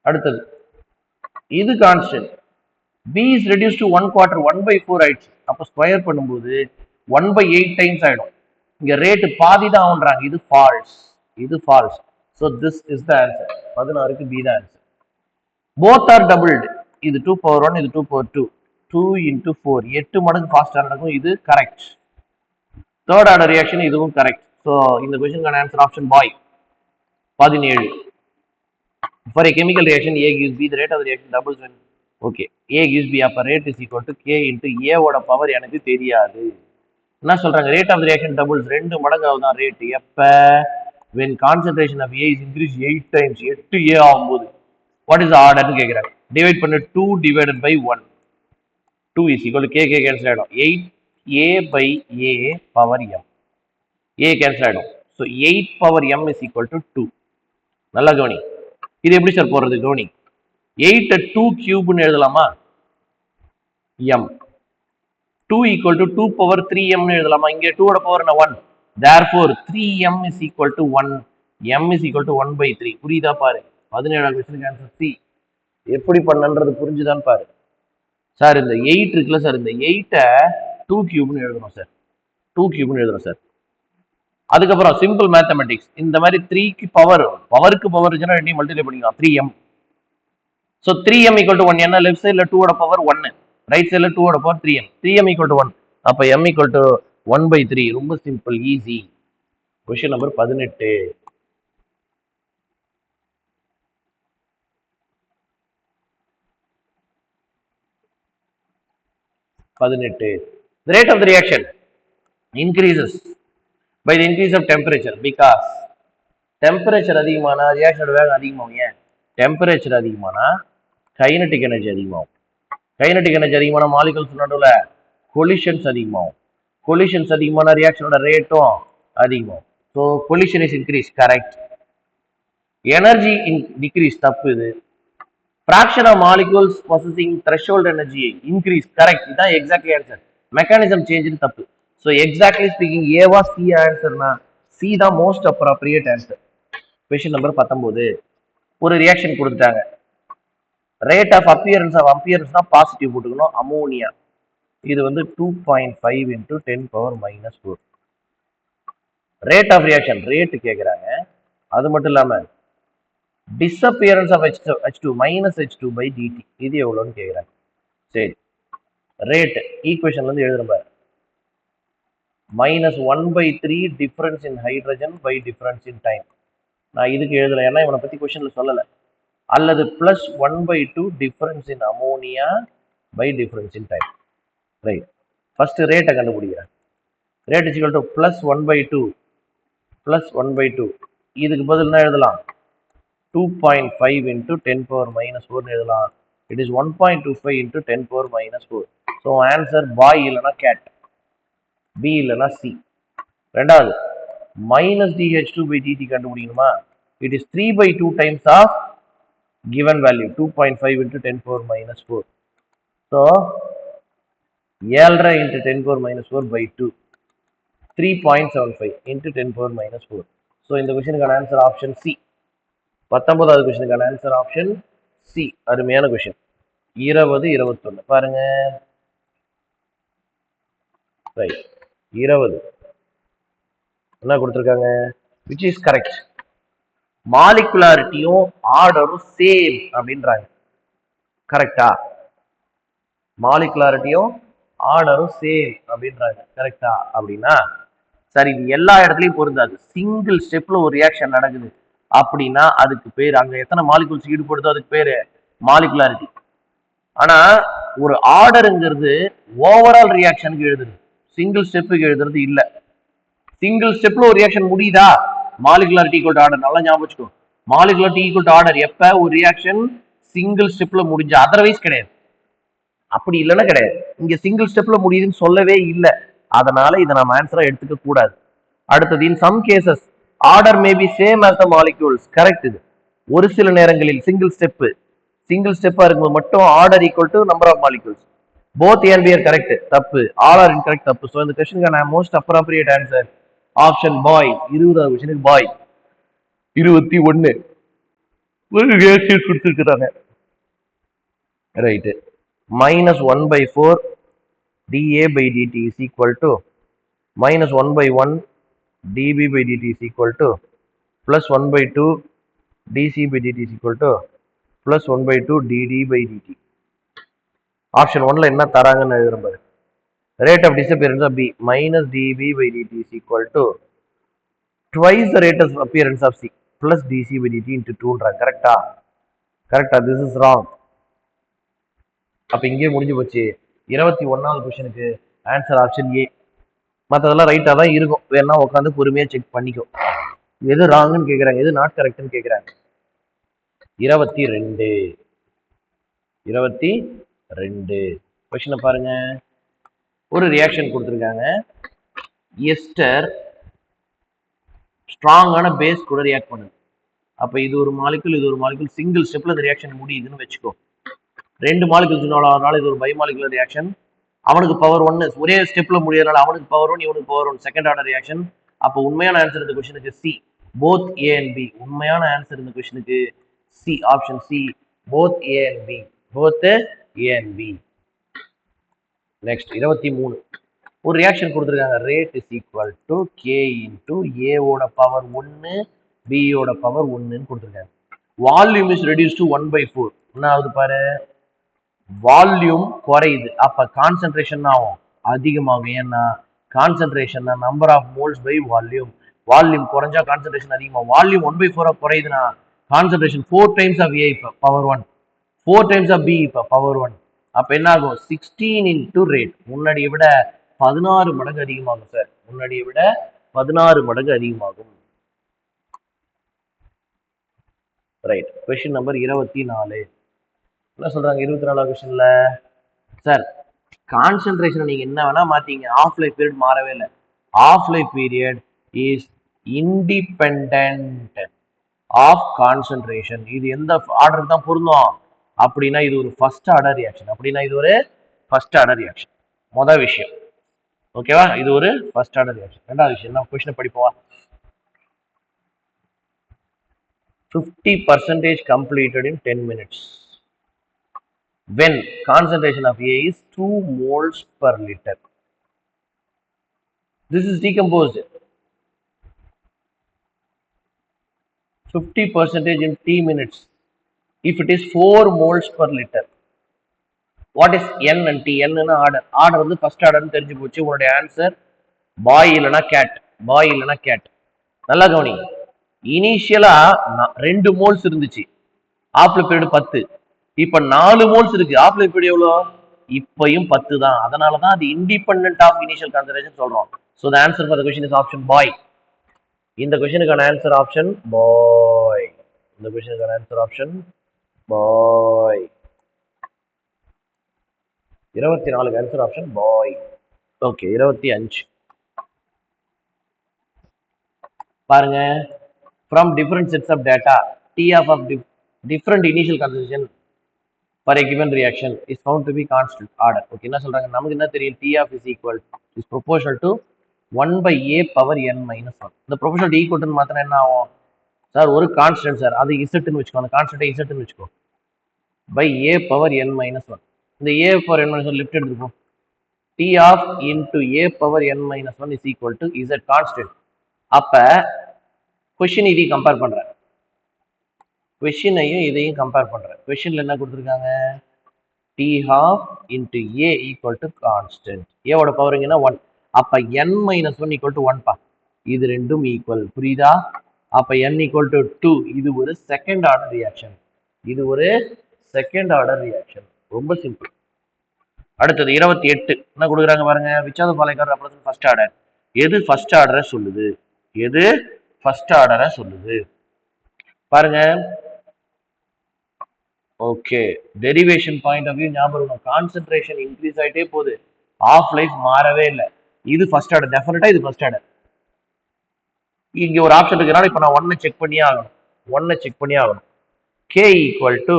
அடுத்தது இது constant. b is reduced to 1/4, 1/4 ஆயிடுச்சு. அப்ப ஸ்கொயர் பண்ணும்போது 1/8 டைம்ஸ் ஆயிடும். இங்க ரேட் பாதி தான் ஆகுன்றாங்க, இது false. So this is the answer. 16க்கு b தான் ஆன்சர். both are doubled. இது 2 power 1, இது 2 power 2. 2 into 4 8 மடங்கு ஃபாஸ்டா நடக்கும், இது கரெக்ட். தேர்ட் ஆர்டர் ரியாக்ஷன் இதுவும் கரெக்ட். ஸோ இந்த கொஸ்டினுக்கான answer option boy. 17. For a chemical reaction, A gives B, the rate of the reaction doubles when okay, A gives B, அப்ப rate is equal to K into A ஓட பவர் எனக்கு தெரியாது. என்ன சொல்றாங்க? rate of the reaction doubles, 2 மடங்கு ஆகுதான் ரேட். எப்ப? when concentration of A is increased 8 times, 8A ஆகும்போது. what is the order னு கேக்குறாங்க. டிவைட் பண்ணு, 2 divided by 1. 2 is equal to K cancel ஆயிடும். 8A by A power M. A cancel ஆயிடும். so 8 power M is equal to 2. நல்லா கவனி. இது எப்படி சார் போடுறது? கவனி. 8 2 கியூப்னு எழுதலாமா? m 2 equal to 2 power 3m னு எழுதலாமா? இங்க 2 ஓட பவர் என்ன? 1. therefore 3m is equal to 1. m is equal to 1/3. புரியுதா பாரு? 17ஆவது क्वेश्चनக்கு ஆன்சர் சி. எப்படி பண்ணன்றது புரிஞ்சுதான்னு பாரு. சார் இந்த 8 இருக்குல்ல சார், இந்த 8 2 கியூப்னு எழுதணும் சார். 2 கியூப்னு எழுதணும் சார். அதுக்கப்புறம் சிம்பிள் மேத்தமெட்டிக்ஸ், இந்த மாதிரி 3க்கு பவருக்கு பவர் இருந்துச்சுன்னா ரெண்டையும் மல்டிப்ளை பண்ணிக்கலாம். 3m. So 3m equal to 1. என்ன? லெஃப்ட் சைடில் 2 ஓட பவர் 1. ரைட் சைடில் 2 power 3m 3m equal to 1 அப்போ m ஈக்குவல் டு 1/3 ரொம்ப simple easy question number 18 The rate of the reaction increases by the increase of temperature because temperature அதிகமானா reaction வேகம் அதிகமாகும் ஏன் temperature அதிகமானா kinetic energy அதிகமாகும் kinetic energy அதிகமான molecules நடுவுல collisions அதிகமாகும் collisions அதிகமான reaction ரேட்டும் அதிகமாகும் so collision is increased correct energy decrease தப்பு இது fraction of molecules possessing threshold energy increase correct இதான் exactly answer mechanism change in தப்பு so exactly speaking A was C answer na C the most appropriate answer question number 19 ஒரு reaction கொடுத்துட்டாங்க rate of appearance na positive போட்டுக்கணும் ammonia இது வந்து 2.5 into 10 power minus 4 rate of reaction rate கேக்குறாங்க அது மட்டும் இல்லாம disappearance of H2 minus H2 by dt இது எவ்வளவுன்னு கேக்குறாங்க சரி rate equation வந்து எழுதுறேன் பாரு minus 1/3 difference in hydrogen by difference in time நான் இதுக்கு எழுதல ஏன்னா இவனை பத்தி கொஸ்டின்ல சொல்லல அல்லது plus 1/2 difference in ammonia by difference in time right first ரேட்டை கண்டுபிடிக்கிறேன் rate is equal to plus 1/2 இதுக்கு பதில் என்ன எழுதலாம் 2.5 into 10 power minus 4 எழுதலாம் it is 1.25 into 10 power minus 4 so answer boy இல்லனா cat b இல்லனா c ரெண்டாவது minus dH2 by dt கண்டுபிடிக்கணுமா it is 3/2 times of given value 2.5 into 10 power minus 4 so 7 into 10 power minus 4 by 2 3.75 into 10 power minus 4 so இந்த கொஸ்டினுக்கான ஆன்சர் ஆப்ஷன் சி 19வது கொஸ்டினுக்கான ஆன்சர் ஆப்ஷன் சி அருமையான கொஸ்டின் 20 21 பாருங்க ரைட் 20 என்ன கொடுத்திருக்காங்க which is correct மாலிகுலாரிட்டியும் ஆர்டரும் சேம் அப்படின்றாங்க கரெக்டா மாலிகுலாரிட்டியும் ஆர்டரும் சேம் அப்படின்றாங்க கரெக்டா அப்படின்னா சரி இது எல்லா இடத்துலயும் பொருந்தாது சிங்கிள் ஸ்டெப்ல ஒரு ரியாக்ஷன் நடக்குது அப்படின்னா அதுக்கு பேர் அங்க எத்தனை மாலிகுல்ஸ் ஈடுபடுதோ அதுக்கு பேரு மாலிகுலாரிட்டி ஆனா ஒரு ஆர்டருங்கிறது ஓவரால் ரியாக்ஷனுக்கு எழுதுது சிங்கிள் ஸ்டெப்புக்கு எழுதுறது இல்ல சிங்கிள் ஸ்டெப்ல ஒரு ரியாக்ஷன் முடியுதா மாலிகுலாரிட்டி ஈக்குவல் டு ஆர்டர் நல்லா ஞாபகம் வச்சுக்கோ மாலிகுலாரிட்டி ஈக்குவல் டு ஆர்டர் எப்ப ஒரு ரியாக்ஷன் சிங்கிள் ஸ்டெப்ல முடிஞ்சு அதர்வைஸ் கிடையாது அப்படி இல்லைன்னா கிடையாது இங்க சிங்கிள் ஸ்டெப்ல முடியுதுன்னு சொல்லவே இல்லை அதனால இதை நம்ம ஆன்சரா எடுத்துக்க கூடாது அடுத்தது in some cases order may be same as the molecules correct இது ஒரு சில நேரங்களில் சிங்கிள் ஸ்டெப்பா இருக்கும்போது மட்டும் order equal to number of molecules both and B are correct தப்பு ஆல் ஆர் இன்கரெக்ட் தப்பு ஸோ இந்த கொஸ்டினுக்கான most appropriate answer option boy 20வது கொஸ்டினுக்கு பாய் 21 ஒரு ரியாக்ஷன் கொடுத்துருக்குறாங்க right minus 1/4 dA by dt is equal to minus 1/1 dB by dt is equal to plus 1/2 dC by dt is equal to plus 1/2 dd by dt. Option 1ல என்ன தராங்கன்னு எழுதுறேன் பாரு rate of disappearance of B minus dB by dt is equal to twice the rate of appearance of C plus dC by dt into 2ன்றாங்க கரெக்டா this is wrong அப்ப இங்கே முடிஞ்சு போச்சு 21வது கொஸ்டினுக்கு ஆன்சர் ஆப்ஷன் ஏ மற்றதெல்லாம் ரைட்டா தான் இருக்கும் வேணா உட்காந்து பொறுமையா செக் பண்ணிக்கோ எது ராங்குன்னு கேட்குறாங்க எது நாட் கரெக்ட்னு கேட்குறாங்க 22 கொஸ்டினை பாருங்க ஒரு ரியாக்ஷன் கொடுத்துருக்காங்க எஸ்டர் ஸ்ட்ராங்கான பேஸ் கூட ரியாக்ட் பண்ணுது அப்ப இது ஒரு மாலிகுல் சிங்கிள் ஸ்டெப்ல இந்த ரியாக்ஷன் முடியுதுன்னு வச்சுக்கோ ரெண்டு மாலிகுல்ஸ் இன்வால்வ் இது ஒரு பைமாலிகுலர் ரியாக்ஷன் அவனுக்கு பவர் 1 ஒரே ஸ்டெப்ல முடியறனால அவனுக்கு பவர் 1 இவனுக்கு பவர் 1 செகண்ட் ஆர்டர் ரியாக்ஷன் அப்போ உண்மையான ஆன்சர் இந்த கொஸ்டினுக்கு C both A and B உண்மையான ஆன்சர் இந்த கொஸ்டினுக்கு C option C both A and B next 23 ஒரு ரியாக்ஷன் கொடுத்துருக்காங்க rate is equal to K into ஏவோட பவர் 1 பியோட பவர் 1ன்னு கொடுத்துருக்காங்க வால்யூம் இஸ் ரெடியூஸ் டு 1/4 என்ன ஆகுது பாரு வால்யூம் குறையுது. அப்ப கான்சென்ட்ரேஷன் ஆகும், அதிகமாகும். ஏன்னா concentration number of moles by volume. Volume குறைஞ்சா கான்சென்ட்ரேஷன் அதிகமாகும். வால்யூம் 1/4 குறையுதுன்னா கான்சென்ட்ரேஷன் 4 times of A இப்ப பவர் 1, 4 times of B இப்ப பவர் 1. அப்ப என்ன ஆகும்? 16 into rate. முன்னாடியை விட 16 மடங்கு அதிகமாகும் சார். முன்னாடியை விட 16 மடங்கு அதிகமாகும். ரைட். Question number 24. என்ன சொல்றாங்க 24வது கொஸ்டின்ல? சார் கான்சென்ட்ரேஷன் நீங்க என்ன வேணா மாத்தீங்க, ஆஃப் லைஃப் பீரியட் மாறவே இல்லை. Half life period is independent of concentration. இது எந்த ஆர்டர் தான் பொருந்தும் அப்படின்னா இது ஒரு ஃபர்ஸ்ட் ஆர்டர் ரியாக்ஷன். அப்படின்னா இது ஒரு ஃபர்ஸ்ட் ஆர்டர் ரியாக்ஷன். மொதல் விஷயம் ஓகேவா, இது ஒரு ஃபர்ஸ்ட் ஆர்டர் ரியாக்ஷன். ரெண்டாவது விஷயம் என்ன, கொஸ்டினை படிப்போவா. 50% completed in 10 minutes when concentration of A is 2 moles per liter. This is decomposed 50% in t minutes if it is 4 moles per liter. What is n and t? n னா ஆர்டர். ஆர்டர் வந்து ஃபர்ஸ்ட் ஆர்டர்னு தெரிஞ்சு போச்சு. உங்களுடைய ஆன்சர் பாய் இல்லைனா கேட், பாய் இல்லைனா கேட். நல்லா கவனி. இனிஷியலா 2 மோல்ஸ் இருந்துச்சு, ஆஃப் லைஃப் பீரியட் 10. இப்ப 4 மோல்ஸ் இருக்கு, ஆஃப் லைஃப் பீரியட் எவ்வளோ? இப்பயும் 10 தான். அதனால தான் அது இண்டிபெண்டன்ட் ஆஃப் இனிஷியல் கான்சென்ட்ரேஷன் சொல்றோம். So the answer for the question is option boy. இந்த கொஸ்டினுக்கான ஆன்சர் ஆப்ஷன் பாய். இந்த கொஸ்டினுக்கான ஆன்சர் ஆப்ஷன் பாய். 24 ஆன்சர் ஆப்ஷன் பாய். ஓகே 25 பாருங்க. From different sets of data, T of different initial concentration for a given reaction is found to be constant order. Okay, என்ன சொல்றாங்க? நமக்கு என்ன தெரியும்? T of is proportional to 1 by A power n minus 1. இந்த proportional to equal to மாத்தினா என்ன ஆகும் சார்? ஒரு கான்ஸ்டன்ட் சார், அது இசட்னு வச்சுக்கோ, அந்த கான்ஸ்டன்ட்டை இசட்னு வச்சுக்கோ, by A power n minus 1. இந்த A power n minus 1 left எடுத்துப்போம். T of into A power n minus 1 is equal to Z constant. அப்ப கொஸ்டின் இதையும் கம்பேர் பண்றேன், கொஸ்டினையும் இதையும் கம்பேர் பண்றேன். கொஸ்டின்ல என்ன கொடுத்துருக்காங்க? T half into A equal to constant. A ஓட பவருங்கன்னா 1. அப்ப n minus 1 equal to 1 பா. இது ரெண்டும் ஈக்குவல், புரியுதா? அப்ப n equal to 2. இது ஒரு செகண்ட் ஆர்டர் ரியாக்ஷன். இது ஒரு செகண்ட் ஆர்டர் ரியாக்ஷன். ரொம்ப சிம்பிள். அடுத்தது 28 என்ன கொடுக்குறாங்க பாருங்க. which of the following represent first order? எது ஃபர்ஸ்ட் ஆர்டரை சொல்லுது? எது ஃபர்ஸ்ட் ஆர்டரை சொல்லுது பாருங்க. Okay, derivation point of view ஞாபகம். கான்சென்ட்ரேஷன் இன்க்ரீஸ் ஆகிட்டே போகுது, ஆஃப் லைஃப் மாறவே இல்லை. இது ஃபர்ஸ்ட் ஆர்டர், டெஃபினட்டா இது ஃபர்ஸ்ட் ஆர்டர். இங்க ஒரு ஆப்ஷன் இருக்கிறனால இப்ப நான் 1 செக் பண்ணியே ஆகணும், 1 செக் பண்ணியே ஆகணும். K equal to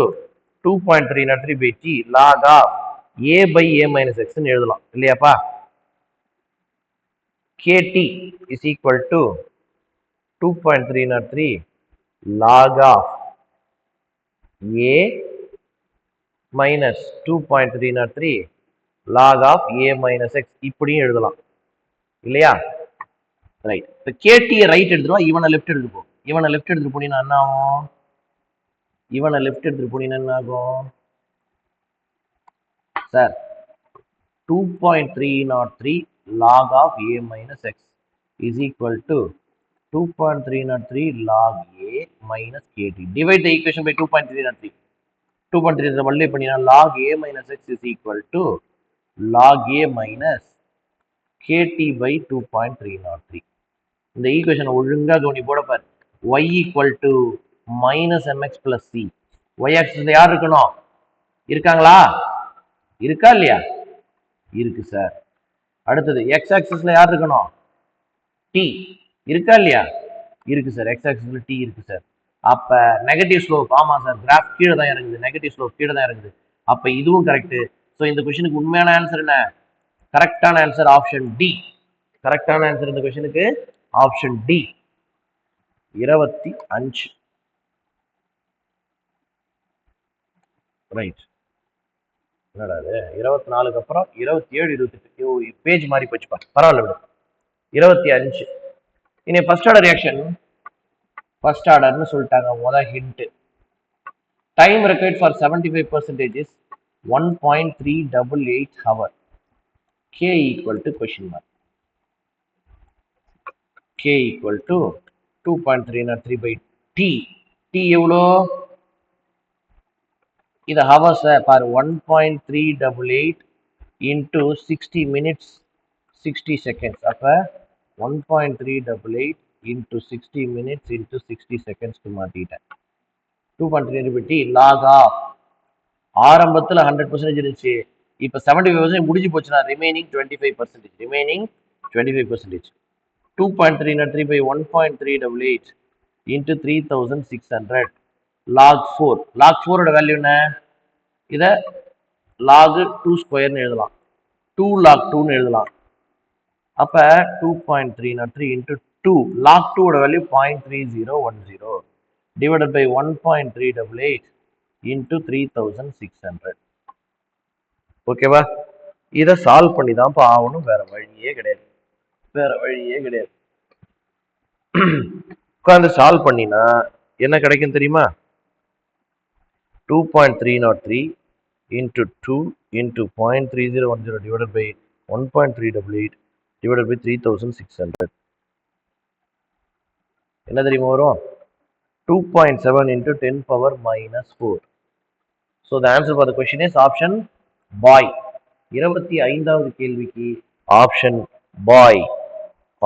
2.303 by T log of A by A minus X ன்னு எழுதலாம் இல்லையாப்பா? KT is equal to 2.303 log of A minus 2.303 log of A minus X இப்படியும் எழுதலாம் இல்லையா? ரைட். இப்போ கேடியை ரைட் எடுத்துருவா, இவனை லெஃப்ட் எடுத்துட்டு போ. இவனை லெஃப்ட் எடுத்துட்டு போனீங்கன்னா என்ன ஆகும்? இவனை லெஃப்ட் எடுத்துட்டு போனீங்கன்னா என்ன ஆகும் sir? 2.303 log of A minus X is equal to 2.303 log A minus KT. Divide the equation by 2.303. 2.303 multiply பண்ணினா log A minus X is equal to log A minus KT by 2.303. இந்த ஈக்குவேஷனை ஒழுங்கா கவனி, போட பாரு. y equal to minus mx plus c. y axisல யார் இருக்கணும்? இருக்காங்களா? இருக்கா இல்லையா? இருக்கு சார். அடுத்தது x axisல யார் இருக்கணும்? t. இருக்கா இல்லையா? இருக்கு சார். x axisல t இருக்கு சார். அப்ப நெகட்டிவ் ஸ்லோப், ஆமா சார், கிராஃப் கீழே தான் இறங்குது, நெகட்டிவ் ஸ்லோப் கீழே தான் இறங்குது. அப்ப இதுவும் கரெக்ட். ஸோ இந்த கொஸ்டினுக்கு உண்மையான ஆன்சர் என்ன? கரெக்டான ஆன்சர் ஆப்ஷன் டி. கரெக்டான ஆன்சர் இந்த கொஸ்டினுக்கு ஆப்ஷன் டி. 25 ரைட். என்னடா இது 24க்கு அப்புறம் 27 28 பேஜ் மாறி போச்சுப்பா, பரவாயில்ல விடு. 25 இனி ஃபர்ஸ்ட் ஆர்டர் ரியாக்ஷன். ஃபர்ஸ்ட் ஆர்டர்னு சொல்லிட்டாங்க. முதல் hint, time required for 75% is 1.388 hour. K equal to question mark. K equal to 2.303 by T. T எவ்வளோ? இது hours பாரு 1.388 into 60 minutes 60 seconds. அப்ப 1.388 into 60 minutes into 60 seconds மாத்திட்டேன். 2.3 log of ஆரம்பத்தில் 100% இருந்துச்சு, இப்போ 75% முடிஞ்சு போச்சுன்னா remaining 25%. Remaining 25%. 2.303 by 1.388 into 3600 log 4. log 4 ஓட வேல்யூ என்ன? இதை log 2 ஸ்கொயர்னு எழுதலாம், 2 log 2ன்னு எழுதலாம். அப்ப 2.303 into 2 log 2 ஓட வேல்யூ 0.3010 divided by 1.388 into 3600. ஓகேவா? இதை சால்வ் பண்ணி தான் ஆகணும், வேற வழியே கிடையாது. உட்காந்து சால்வ் பண்ணினா என்ன கிடைக்கும் தெரியுமா? 2.303 into 2 into 0.3010 divided by 1.388 divided by 3600. என்ன தெரியுமா வரும்? 2.7 into 10 power minus 4. So the answer for the question is option boy. 25வது கேள்விக்கு option boy.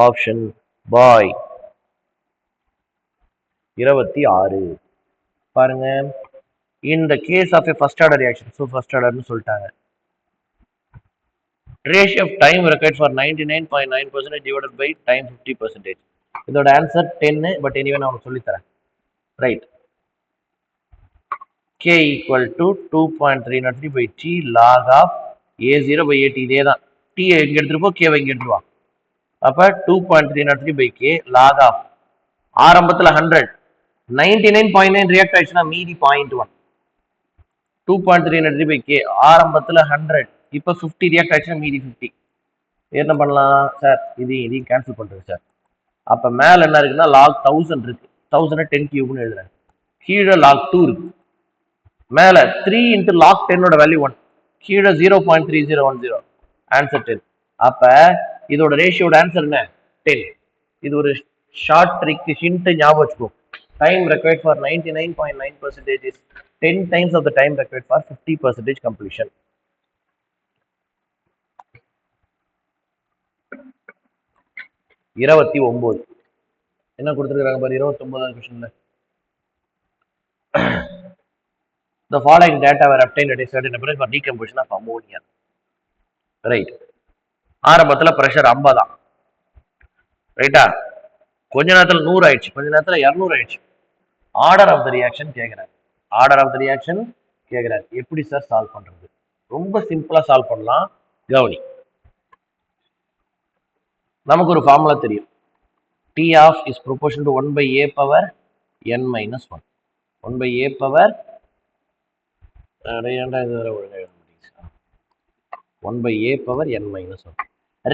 option boy. 26 பாருங்க. in the case of a first order reaction, so first order னு சொல்லிட்டாங்க. ratio of time required for 99.9% divided by time 50%. இதோட ஆன்சர் 10, பட் எனிவே நான் சொல்லி தரேன். Right. k equal to 2.303 by t log of a0 by at. இதே தான். t எங்க எடுத்துருப்போம், k இங்க எடுத்துருவா. அப்ப 2.303 by k log of ஆரம்பத்தில் 100, 99.9 ரியாக்ட் ஆயிடுச்சுன்னா மீதி 0.1. 2.303 by k ஆரம்பத்தில் 100, இப்போ 50 ரியாக்ட் ஆயிடுச்சுன்னா மீதி 50. என்ன பண்ணலாம் சார்? இதையும் கேன்சல் பண்றது சார். அப்ப மேல என்ன இருக்குன்னா log 1000 இருக்கு, 1000 10 கியூப்னு எழுதுறேன். கீழே log 2 இருக்கு. மேல 3 into log 10 ஓட வேல்யூ 1, கீழே 0.3010, ஆன்சர் 10. அப்ப இதோட ரேஷியோட ஆன்சர் என்ன? 10. இது ஒரு ஷார்ட் ட்ரிக், ஹிண்ட் ஞாபகம் வச்சுக்கோ. Time required for 99.9% is 10 times of the time required for 50% completion. இருபத்தி 9 என்ன கொடுத்துருக்காங்க பாரு, 29வது क्वेश्चनல. The following data were obtained at a certain temperature for decomposition of ammonia. Right. ஆரம்பத்தில் பிரஷர் 50 தான், ரைட்டா? கொஞ்ச நேரத்தில் 100 ஆயிடுச்சு, கொஞ்ச நேரத்தில் 200 ஆயிடுச்சு. ஆர்டர் ஆஃப் த ரியாக்ஷன் கேட்கிறாரு. ஆர்டர் ஆஃப் த ரியாக்ஷன் கேட்கிறாரு. எப்படி சார் சால்வ் பண்றது? ரொம்ப சிம்பிளா சால்வ் பண்ணலாம். கவனி, நமக்கு ஒரு ஃபார்முலா தெரியும். T of is proportional to 1 by a power n minus 1. 1 by a power 1 by a power n minus 1.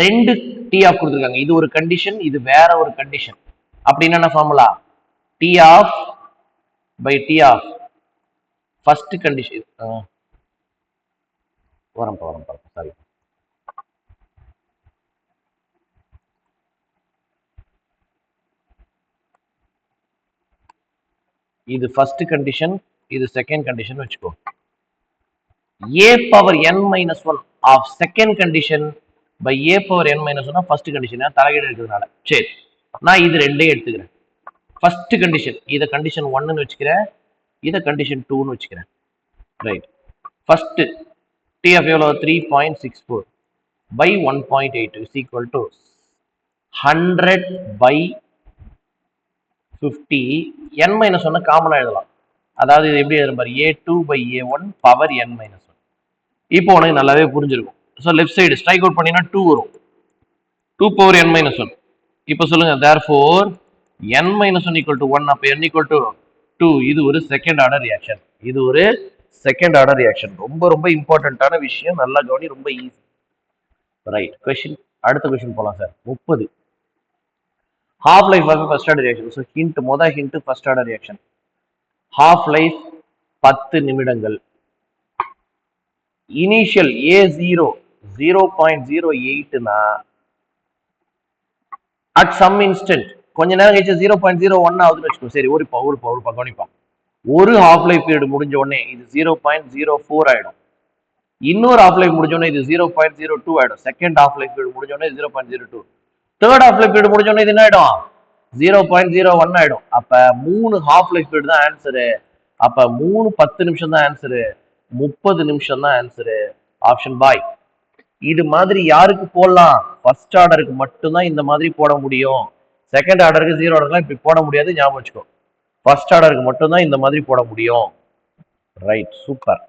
ரெண்டு T of கொடுத்துருக்காங்க. இது ஒரு கண்டிஷன், இது வேற ஒரு கண்டிஷன். அப்படின்னு என்ன formula? T of by T of first condition. வரம் சாரி. இது ஃபர்ஸ்ட் கண்டிஷன், இது செகண்ட் கண்டிஷன் வச்சுக்கோ. a power n minus 1 of second condition by a power n minus 1 first condition. தலைகீழ இருக்கிறதுனால சரி, நான் இது ரெண்டையும் எடுத்துக்கிறேன். ஃபர்ஸ்ட் கண்டிஷன், இதை கண்டிஷன் 1ன்னு வச்சுக்கிறேன், இதை கண்டிஷன் 2ன்னு வச்சுக்கிறேன். ரைட். ஃபர்ஸ்ட் T of எவ்வளோ? 3.64 by 1.82 is equal to 100 by 50. n minus 1 காமனா எழுதலாம். அதாவது இது எப்படி எழுதுற பாரு, a2 by a1 power n minus 1. இப்போ உனக்கு நல்லாவே புரிஞ்சிருக்கும். So left side strike out பண்ணினா 2 வரும், 2 power n minus 1. இப்போ சொல்லுங்க, therefore n minus 1 equal to 1. அப்போ n equal to 2. இது ஒரு செகண்ட் ஆர்டர் ரியாக்ஷன். இது ஒரு செகண்ட் ஆர்டர் ரியாக்ஷன். ரொம்ப ரொம்ப இம்பார்ட்டன்டான விஷயம், நல்லா கவனி, ரொம்ப ஈஸி. ரைட். கொஸ்டின், அடுத்த கொஸ்டின் போலாம் sir. 30. half life of first order reaction. So hint, மொத hint first order reaction. half life 10 நிமிடங்கள். இனிஷியல் A0 0.08 னா at some instant கொஞ்ச நேரம் கழிச்சு 0.01 ஆகுதுன்னு வச்சுக்கோ. சரி ஒரு கவனிப்பா, ஒரு ஹாஃப் லைஃப் பீரியட் முடிஞ்ச உடனே இது 0.04 ஆயிடும். இன்னொரு ஹாஃப் லைஃப் முடிஞ்ச உடனே இது 0.02 ஆயிடும். செகண்ட் ஹாஃப் லைஃப் பீரியட் முடிஞ்ச உடனே 0.02. தேர்ட் ஹாஃப் லைஃப் பீரியட் முடிஞ்ச உடனே இது என்ன ஆயிடும்? 0.01 ஆயிடும். அப்ப 3 ஹாஃப் லைஃப் பீரியட் தான் ஆன்சரு. அப்ப 3 10 நிமிஷம் தான் ஆன்சரு, 30 நிமிஷம் தான் ஆன்சரு. ஆப்ஷன் பாய். இது மாதிரி யாருக்கு போடலாம்? ஃபர்ஸ்ட் ஆர்டருக்கு மட்டும்தான் இந்த மாதிரி போட முடியும். செகண்ட் ஆர்டருக்கு ஜீரோ ஆர்டர்லாம் இப்படி போட முடியாது, ஞாபகம் வச்சுக்கோ. ஃபர்ஸ்ட் ஆர்டருக்கு மட்டும்தான் இந்த மாதிரி போட முடியும். Right, super.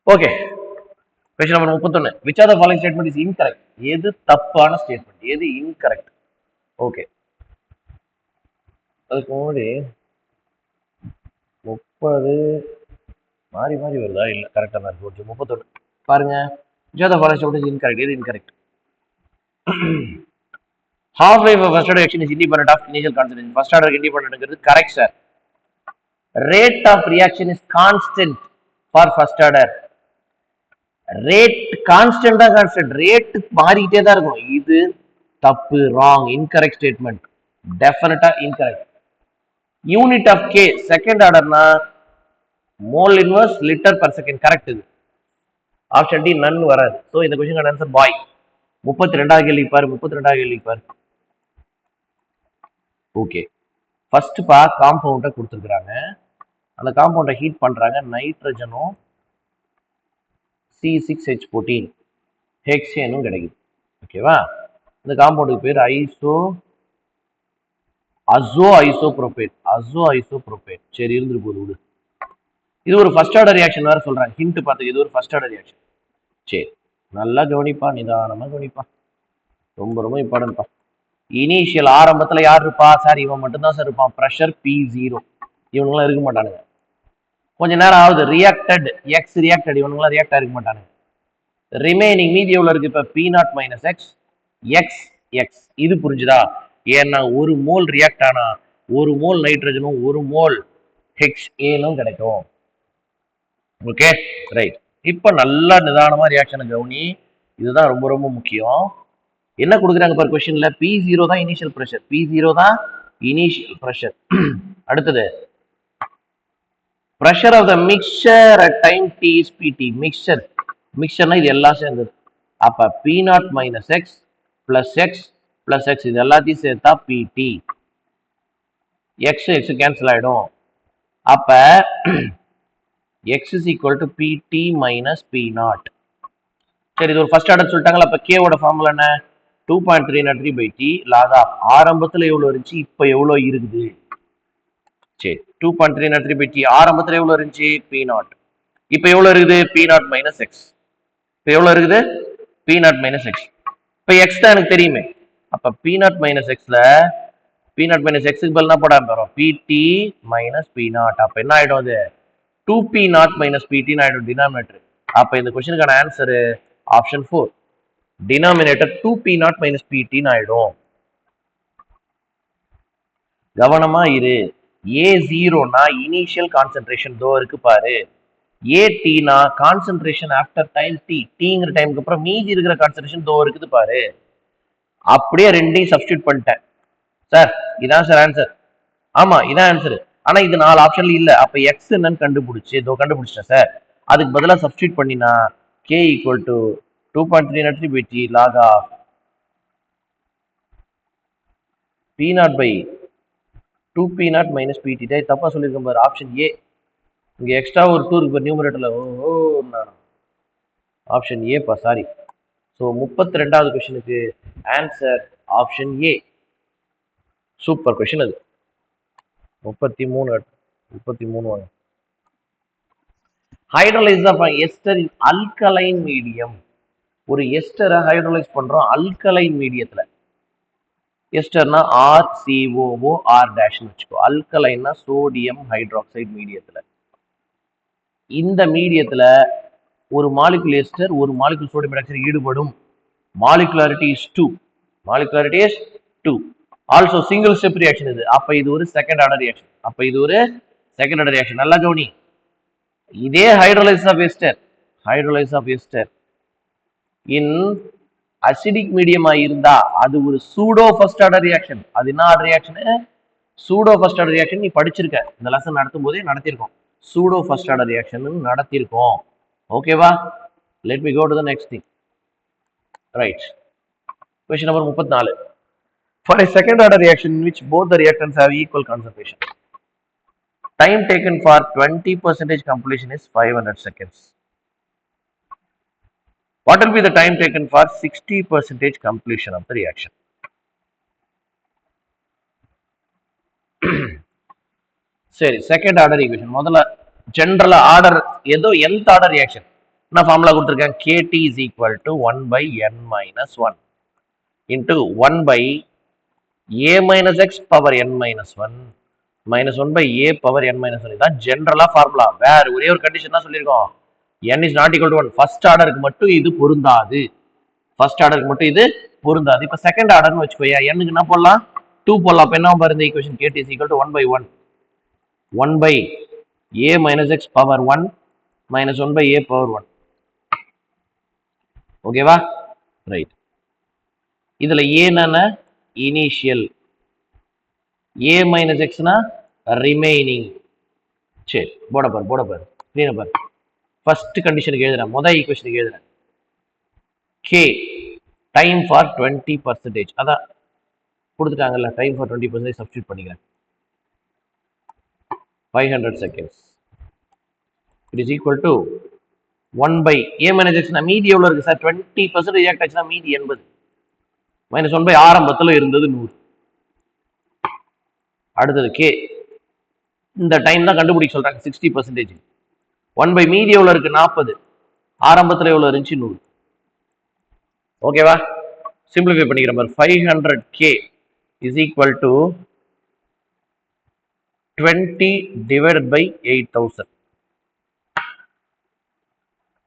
Okay, question number 31. Which are the following statement is incorrect? எது தப்பான ஸ்டேட்மெண்ட், எது இன்கரெக்ட்? ஓகே, அதுக்கு முன்னாடி 30 மாறி மாறி வருதா? இல்ல கரெக்டா தான் இருக்கு. 31 பாருங்க. Which are the following statement is incorrect? எது incorrect? half life of first order reaction is independent of initial concentration. First order independent, correct sir. Rate of reaction is constant for first order. Rate constant தான் constant. Rate மாறிக்கிட்டே தான் இருக்கும். இது தப்பு, wrong, incorrect statement. Definitely incorrect. Unit of K second order na mole inverse liter per second, correct இது. Option D none வராது. So இந்த question answer boy. 32வது கேள்வி பாரு, 32வது கேள்வி பாரு. ஓகே, ஃபர்ஸ்ட் பா காம்பவுண்டை கொடுத்துருக்குறாங்க. அந்த காம்பவுண்டை ஹீட் பண்றாங்க. நைட்ரஜனும் C6H14 ஹெக்சேனும் கிடைக்குது. ஓகேவா? இந்த காம்பவுண்டுக்கு பேர் அசோ ஐசோப்ரோபேன். சரி, இருந்துட்டு போகுது விடு. இது ஒரு ஃபர்ஸ்ட் ஆர்டர் ரியாக்ஷன் வேற சொல்றாங்க. ஹிண்ட் பார்த்துக்கு, இது ஒரு ஃபர்ஸ்ட் ஆர்டர் ரியாக்ஷன். சரி, நல்லா கவனிப்பா, நிதானமா கவனிப்பா, ரொம்ப ரொம்ப இம்பார்ட்டன்ட்பா. இனிஷியல் ஆரம்பத்துல யார் இருப்பா? சார் இவன் மட்டும்தான் சார் இருப்பான். ப்ரெஷர் P0, இவனுங்களாம் இருக்க மாட்டானுங்க. கொஞ்ச நேரம் ஆகுது, ரியாக்டட் எக்ஸ் ரியாக்டட், இவனுங்களாம் ரியாக்ட் ஆகிருக்க மாட்டானுங்க. ரிமைனிங் மீதி எவ்வளவு இருக்கு? இப்ப P0 - X எக்ஸ் எக்ஸ். இது புரிஞ்சுதா? ஏன்னா ஒரு மோல் ரியாக்ட் ஆனா ஒரு மோல் நைட்ரஜனும் ஒரு மோல் ஹெக்ஸேனும் கிடைக்கும். Okay, right. இப்ப நல்லா நிதானமா ரியாக்ஷனை கவனி, இதுதான் ரொம்ப ரொம்ப முக்கியம். என்ன கொடுக்குறாங்க பார் கொஸ்டின்ல? P0 தான் இனிஷியல் பிரஷர். P0 தான் இனிஷியல் பிரஷர். அடுத்தது pressure of the mixture at time t is Pt. மிக்சர்னா இது எல்லாம் சேர்ந்தது. அப்ப P0 - X plus X இது எல்லாத்தையும் சேர்த்தா Pt. X கேன்சல் ஆயிடும். அப்ப X is equal to Pt minus P0. சரி, இது ஒரு ஃபர்ஸ்ட் ஆர்டர் சொல்லிட்டாங்களா? அப்ப K ஓட ஃபார்முலா என்ன? 2.303/T log of ஆரம்பத்துல எவ்வளவு இருந்துச்சு, இப்ப எவ்வளவு இருக்குது? சரி, 2.303/T ஆரம்பத்துல எவ்வளவு இருந்துச்சு? P0. இப்ப எவ்வளவு இருக்குது? P0 - X. இப்ப எவ்வளவு இருக்குது? P0 - X. இப்ப X தான் எனக்கு தெரியுமே. அப்ப P0 - Xல P0 - Xக்கு பதிலா போட போறோம் Pt minus P0. அப்ப என்ன ஆயிடும்? அது 2P0 - Pt ஆயிடும் டினாமினேட்டர். அப்ப இந்த கொஸ்டினுக்கான answer option 4. Denominator 2P0 - Pt ஆயிடும். கவனமா இரு. A0னா இனிஷியல் கான்சென்ட்ரேஷன், தோ இருக்கு பாரு. ATனா கான்சென்ட்ரேஷன் ஆஃப்டர் டைம் T. Tங்கிற டைமுக்கு அப்புறம் மீதி இருக்கிற கான்சென்ட்ரேஷன் தோ இருக்குது பாரு. அப்படியே ரெண்டையும் சப்ஸ்டியூட் பண்ணிட்டேன். சார் இதான் சார் ஆன்சர். ஆமா, இதான் ஆன்சர். ஆனா இது 4 ஆப்ஷன்ல இல்ல. அப்ப எக்ஸ் என்னன்னு கண்டுபிடிச்சிட்டேன் சார். அதுக்கு பதிலா சப்ஸ்டியூட் பண்ணினா K equal to 2.303/T log of P0 / 2P0 - Pt. தப்பா சொல்லியிருக்கேன் பாரு. Option A. இங்க எக்ஸ்ட்ரா ஒரு 2 இருக்கு நியூமரேட்டர்ல. ஓஹோ, ஆப்ஷன் ஏ பா, சாரி. ஸோ 32வது கொஸ்டினுக்கு answer option A. Super question அது. 33 வாங்க. Hydrolyse of ester in alkaline medium. ஒரு எஸ்டரை ஹைட்ரோலைஸ் பண்றோம் அல்கலைன் மீடியத்துல. எஸ்டர்னா RCOOR வச்சுக்கோ. அல்கலைன்னா சோடியம் ஹைட்ராக்சைடு மீடியத்துல. இந்த மீடியத்துல ஒரு மாலிகுல் எஸ்டர் ஒரு மாலிகுல் சோடியம் ஹைட்ராக்சைடு ஈடுபடும். Molecularity is 2. Molecularity is 2. Also single step reaction இது. அப்ப இது ஒரு செகண்ட் ஆர்டர் ரியாக்ஷன். நல்லா கவனி. இதே hydrolysis of ester in acidic மீடியமா இருந்தா அது ஒரு சூடோ ஃபர்ஸ்ட் ஆர்டர் ரியாக்ஷன். அது என்ன order reaction? Pseudo first order reaction. நீ படிச்சிருக்க, இந்த லெசன் நடத்தும் போதே நடத்திருக்கோம். சூடோ ஃபர்ஸ்ட் ஆர்டர் ரியாக்ஷன் நடத்திருக்கோம். ஓகேவா? Let me go to the next thing. Right. Question number 34. For a second order reaction in which both the reactants have equal concentration, time taken for 20% completion is 500 seconds. What will be the time taken for 60% completion of the reaction? சரி, செகண்ட் ஆர்டர் ஈக்குவேஷன். முதல்ல ஜெனரல் ஆர்டர் ஏதோ nth ஆர்டர் ரியாக்ஷன் நான் ஃபார்முலா கொடுத்துருக்கேன். KT is equal to 1 by n minus 1 into 1 by a minus x power n minus 1 minus 1 by a power n minus 1. இதுதான் ஜெனரலா ஃபார்முலா. வேற ஒரே ஒரு கண்டிஷன் தான் சொல்லியிருக்கோம். n is not equal to 1. First ஆர்டருக்கு மட்டும் இது பொருந்தாது. இப்ப செகண்ட் ஆர்டர்னு வச்சுக்கோயா. n-க்கு என்ன போடலாம்? 2 போடலாம். அப்ப என்ன பாருங்க equation KT is equal to 1 by 1 by a minus x power 1 minus 1 by a power 1. ஓகேவா? ரைட். இதுல a என்ன? இனிஷியல். a minus x னா ரிமைனிங். சரி, போட பாரு. கிளீனா பாரு. ஃபர்ஸ்ட் கண்டிஷனுக்கு எழுதுறேன், முதல் ஈக்குவேஷனுக்கு எழுதுறேன். k time for 20%. அதான் கொடுத்துட்டாங்கல்ல, டைம் ஃபார் 20% சப்ஸ்டியூட் பண்ணிக்கிறேன். 500 seconds. It is equal to 1 by a minus x. மீதி எவ்வளவு இருக்கு சார்? 20% ரியாக்ட் ஆச்சுன்னா மீதி 80 minus 1 by ஆரம்பத்தில் இருந்தது 100. அடுத்தது k. இந்த டைம் தான் கண்டுபிடிக்க சொல்றாங்க 60%. 1 by மீதி எவ்வளவு இருக்கு? 40. ஆரம்பத்தில் எவ்வளவு இருந்துச்சு? 100. ஓகேவா? சிம்பிளிஃபை பண்ணிக்கிற மாதிரி 500k is equal to 20 divided by 8000.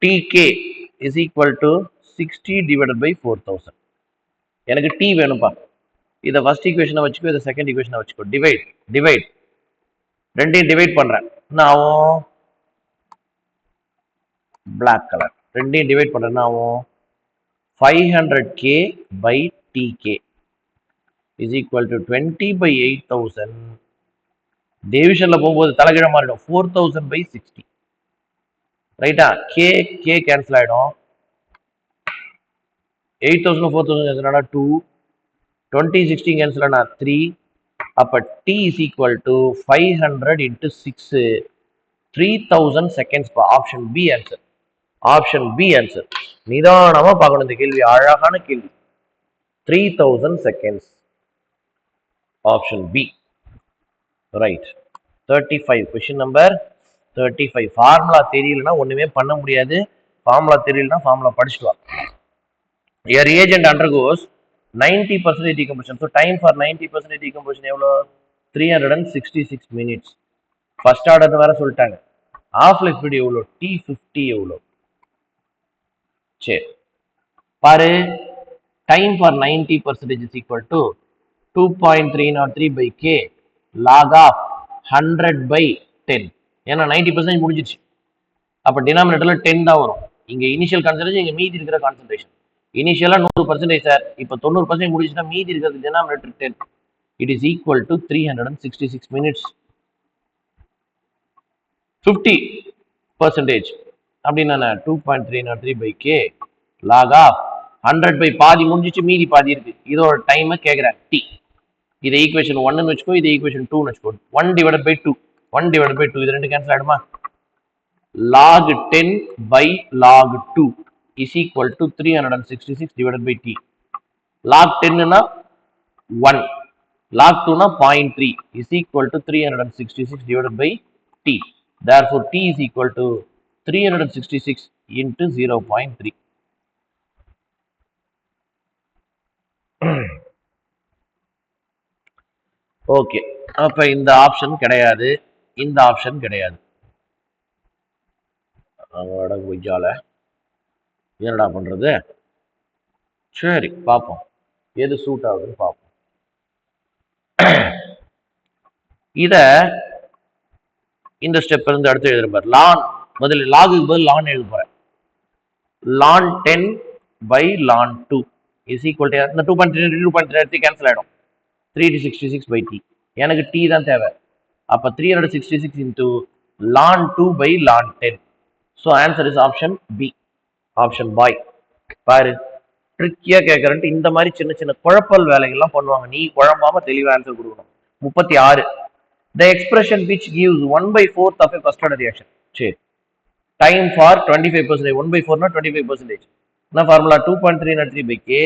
tk is equal to 60 divided by 4000. எனக்கு t வேணும்பா. இதை ஃபர்ஸ்ட் ஈக்குவேஷனை வச்சுக்கோ, இதை செகண்ட் ஈக்குவேஷனை வச்சுக்கோ. டிவைட் ரெண்டையும் டிவைட் பண்றேன். நான் பிளாக் கலர் ரெண்டையும் டிவைட் பண்றேன்னா 500k by tk is equal to 20 by 8000. டிவிஷன்ல போகும்போது தலைகீழ மாறிடும். 4000 by 60. ரைட்டா? k கேன்சல் ஆயிடும். 8000 4000 கேன்சல் ஆனா 2. 20 60 கேன்சல் ஆனா 3. அப்ப t is equal to 500 into 6. 3000 seconds. Option B answer. நிதானமா பார்க்கணும் இந்த கேள்வி. அழகான கேள்வி. 3000 seconds. Option B. Right. 35. Question number 35. Formula தெரியலனா ஒண்ணுமே பண்ண முடியாது. ஃபார்முலா தெரியலனா ஃபார்முலா படிச்சுட்டு வா. A reagent undergoes 90% decomposition. So time for 90% decomposition எவ்வளோ? 366 minutes. ஃபர்ஸ்ட் ஆர்டர் வேற சொல்லிட்டாங்க. half life period எவ்வளோ? T50 எவ்வளோ? சரி பாரு. Time for 90% is equal to 2.303 by k log of 100 by 10. ஏன்னா 90% முடிஞ்சிச்சு. அப்ப டினாமினேட்டர்ல 10 தான் வரும். இங்க இனிஷியல் கான்சன்ட்ரேஷன், இங்க மீதி இருக்கிற கான்சன்ட்ரேஷன். இனிஷியலா 100% சார். இப்ப 90% முடிஞ்சுச்சுன்னா மீதி இருக்கிறது denominator 10. It is equal to 366 minutes. 50% அப்படின்னா 2.303 by k log of 100 by பாதி முடிஞ்சிச்சு, மீதி பாதி இருக்கு. இதோட டைம் கேக்குறேன் t. இதை ஈக்குவேஷன் 1 வச்சுக்கோ, இதை ஈக்குவேஷன் 2 வச்சுக்கோ. 1 divided by 2 இது ரெண்டு கேன்சல் ஆயிடுமா? log 10 by log 2 is equal to 366 divided by t. log 10 னா 1, log 2 னா 0.3 is equal to 366 divided by t. Therefore t is equal to 366 into 0.3. Okay, அப்ப இந்த ஆப்ஷன் கிடையாது, இந்த ஆப்ஷன் கிடையாது. அவங்களோட பொய்யால என்னடா பண்றது? சரி பார்ப்போம் எது சூட் ஆகுதுன்னு பார்ப்போம். இத இந்த ஸ்டெப் இருந்து அடுத்து எழுதுறேன். லான் முதல்ல லாகுக்கு பதில் லான் எழுத போறேன். Ln 10 by ln 2 is equal to இந்த 2.3 கேன்சல் ஆயிடும். 366 by t. எனக்கு t தான் தேவை. அப்ப 366 into ln 2 by ln 10. So answer is option B. Option by. பாரு ட்ரிக்கியா கேட்கறேன்ட்டு இந்த மாதிரி சின்ன சின்ன குழப்பல் வேலைகள்லாம் பண்ணுவாங்க. நீ குழம்பாம தெளிவா ஆன்சர் கொடுக்கணும். 36. The expression which gives 1/4 of a first order reaction. சரி. Time for 25%. 1/4 னா 25%. என்ன formula? 2.303 by k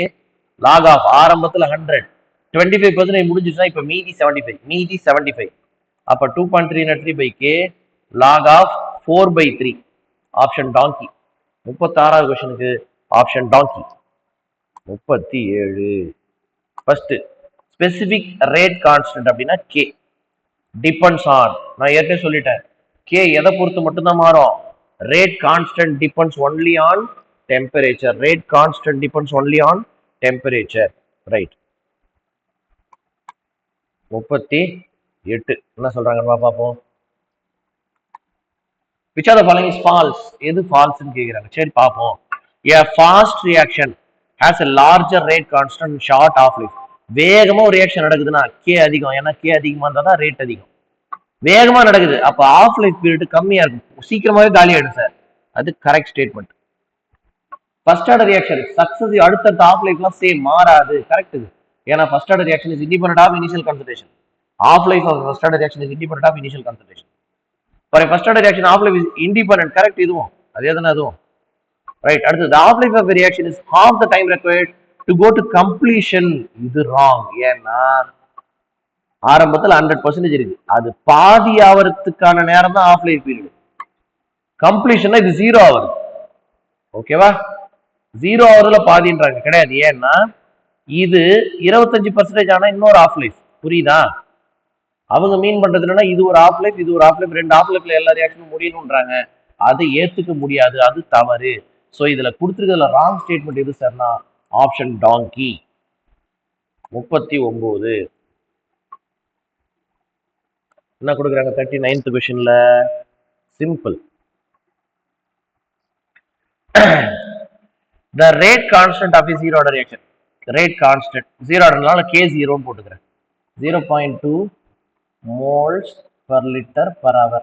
log of ஆரம்பத்துல 100. 25% முடிஞ்சிச்சுன்னா இப்ப மீதி 75. அப்ப 2.303 by k log of 4/3. Option donkey. 36வது கொஸ்டினுக்கு option donkey. 37. First specific rate constant அப்படின்னா கே டிபெண்ட்ஸ் ஆன். நான் ஏற்கனவே சொல்லிட்டேன் கே எதை பொறுத்து மட்டும்தான் மாறும். Rate constant depends only on temperature. Rate constant depends only on temperature. Right. 38 என்ன சொல்றாங்கன்னு பார்ப்போம். which are the following is false? எது false ன்னு கேக்குறாங்க. சரி பாப்போம். a fast reaction has a larger rate constant short half life. வேகமா ஒரு ரியாக்ஷன் நடக்குதுன்னா k அதிகம். ஏன்னா k அதிகமா இருந்தா தான் ரேட் அதிகம். வேகமா நடக்குது அப்ப ஆஃப் லைஃப் பீரியட் கம்மியா இருக்கும். சீக்கிரமாவே காலி ஆயிடும் சார். அது correct statement. First order reaction successive அடுத்த ஆஃப் லைஃப்லாம் சேம் மாறாது. கரெக்ட் இது. ஏன்னா first order reaction is independent of initial concentration. Half life of first order reaction is independent of initial concentration. For a first order reaction, half life is independent. Correct இதுவும் அதே தானே அதுவும். ரைட். அடுத்து the half life of a reaction is half the time required to go to completion. இது wrong. ஏன்னா ஆரம்பத்தில் 100% இருக்கு. அது பாதி ஆவறதுக்கான நேரம் தான் half life period. கம்ப்ளீஷன் இது 0 ஆகுது. ஓகேவா? 0 ஆகுறதுல பாதின்றாங்க கிடையாது. ஏன்னா இது 25% ஆனா இன்னொரு half life. புரியுதா? அவங்க மீன் பண்றது என்னன்னா இது ஒரு ஆஃப் லைஃப் இது ஒரு ஆஃப் லைஃப், ரெண்டு ஆஃப் லைஃப்ல எல்லா ரியாக்ஷனும் முடியணும்ன்றாங்க. அதை ஏத்துக்க முடியாது, அது தவறு. ஸோ இதுல கொடுத்துருக்கிறதுல ராங் ஸ்டேட்மெண்ட் எது சார்னா ஆப்ஷன் டாங்கி. 39 என்ன கொடுக்குறாங்க? 39th கொஸ்டின்ல simple. The rate constant of a zero order reaction. Rate constant zero orderனால k0 ன்னு போட்டுக்கிறேன். 0.2 moles per liter per hour.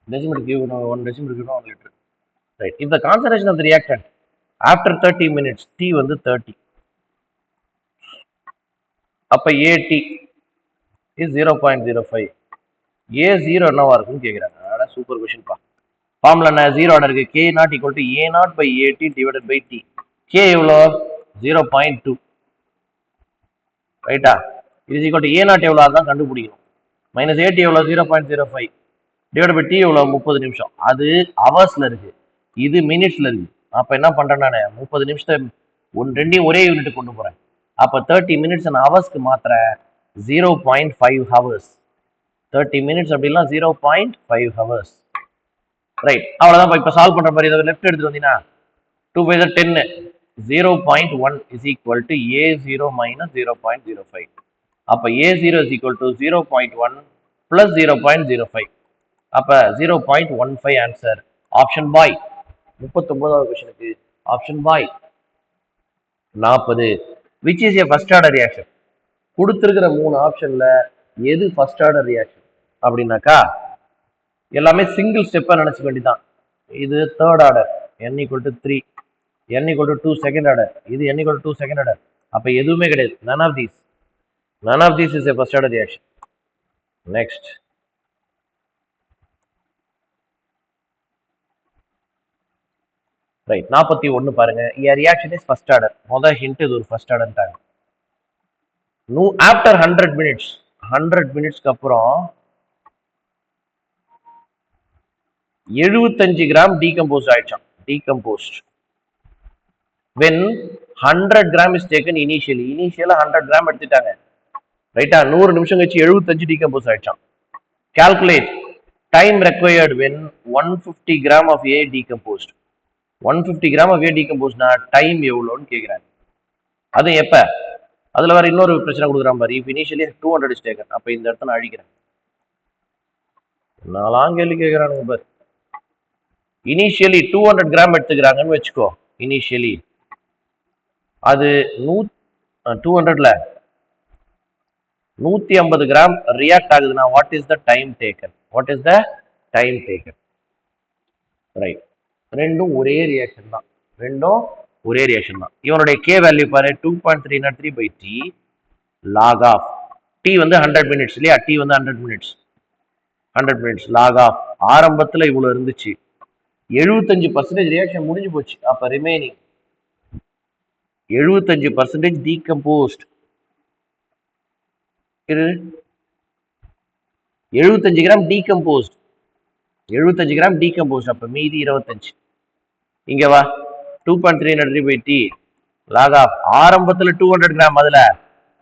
Decimal given 1 decimal given 1 liter. Right. If the concentration of the reactant after 30 minutes, T வந்து 30. அப்ப AT is 0.05. A0 என்னவா இருக்குன்னு கேக்குறாங்க. அட சூப்பர் क्वेश्चन பா. ஃபார்முலா என்ன? 0 ஆர்டர் இருக்கு. K0 equal to A0 by AT divided by T. K எவ்வளோ? 0.2. ரைட்டா? இது equal to A0 எவ்வளோ அதான் கண்டுபிடிக்கணும். மைனஸ் AT எவ்வளோ? 0.05 டிவைட் பை T எவ்வளோ? 30 நிமிஷம். அது ஹவர்ஸ்ல இருக்கு, இது மினிட்ஸ்ல இருக்கு. அப்ப என்ன பண்றேன் நான் 30 நிமிஷத்தை ரெண்டையும் ஒரே யூனிட் கொண்டு போறேன். அப்ப 30 மினிட்ஸ் ஹவர்ஸ்க்கு மாத்திர 0.5 ஹவர்ஸ். 30 மினிட்ஸ் அப்படின்னா 0.5 ஹவர்ஸ். ரைட். அவ்வளவுதான். இப்ப சால்வ் பண்ற மாதிரி இதை லெஃப்ட் எடுத்துட்டு வந்தீங்கன்னா 2 by 10 0.1 is equal to A0 minus 0.05. அப்ப A0 is equal to 0.1 plus 0.05. அப்ப 0.15 ஆன்சர் ஆப்ஷன் பாய். 39வது क्वेश्चनக்கு option boy. 40 which is a first order reaction. கொடுத்திருக்கிற மூணு ஆப்ஷன்ல எது ஃபர்ஸ்ட் ஆர்டர் ரியாக்ஷன் அப்படின்னாக்கா எல்லாமே சிங்கிள் ஸ்டெப்பா நினைச்சுக்க வேண்டியதான். இது third order n equal to 3, n equal to 2 second order, இது n equal to 2 second order. அப்ப எதுவுமே கிடையாது. none of these is a first order reaction. Next. Right. 41 பாருங்க. a reaction is first order. முதல் ஹிண்ட் இது ஒரு ஃபர்ஸ்ட் ஆர்டர்ட்டாங்க. ஆஃப்டர் 100 மினிட்ஸ் 100 மினிட்ஸ்க்கு அப்புறம் 75 கிராம் டீகம்போஸ் ஆயிடுச்சான். Decomposed when 100 gram is taken initially 100 gram எடுத்துட்டாங்க. ரைட்டா? 100 நிமிஷம் கழிச்சு 75 டீகம்போஸ் ஆயிடுச்சான். Calculate time required when 150 gram of A decomposed. 150 gram அப்படியே டீகம்போஸ்னா டைம் எவ்வளோன்னு கேட்குறாங்க. அது எப்ப அதுல வேற இன்னொரு பிரச்சனை கொடுக்குறான் பாரு. இஃப் இனிஷியலி 200 இஸ் டேக்கன், அப்ப இந்த இடத்த நான் அழிக்கிறேன். நாலாம் கேள்வி கேட்குறானுங்க பாரு. இனிஷியலி 200 கிராம் எடுத்துக்கிறாங்கன்னு வச்சுக்கோ. இனிஷியலி அது 200ல 150 கிராம் ரியாக்ட் ஆகுதுன்னா what is the time taken? What is the time taken? Right, ரெண்டும் ஒரே ரியாக்ஷன் தான். இவனுடைய கே வேல்யூ பாரு, 2.303 by t log of t வந்து 100 மினிட்ஸ் இல்லையா? t வந்து 100 மினிட்ஸ் log of ஆரம்பத்துல இவ்வளவு இருந்துச்சு, 75% ரியாக்ஷன் முடிஞ்சு போச்சு. அப்ப remaining 75% decomposed. 75 gram decomposed, 75 gram decomposed. அப்ப மீதி 25. இங்க வா, 2.303 by t log of ஆரம்பத்துல 200 கிராம், அதுல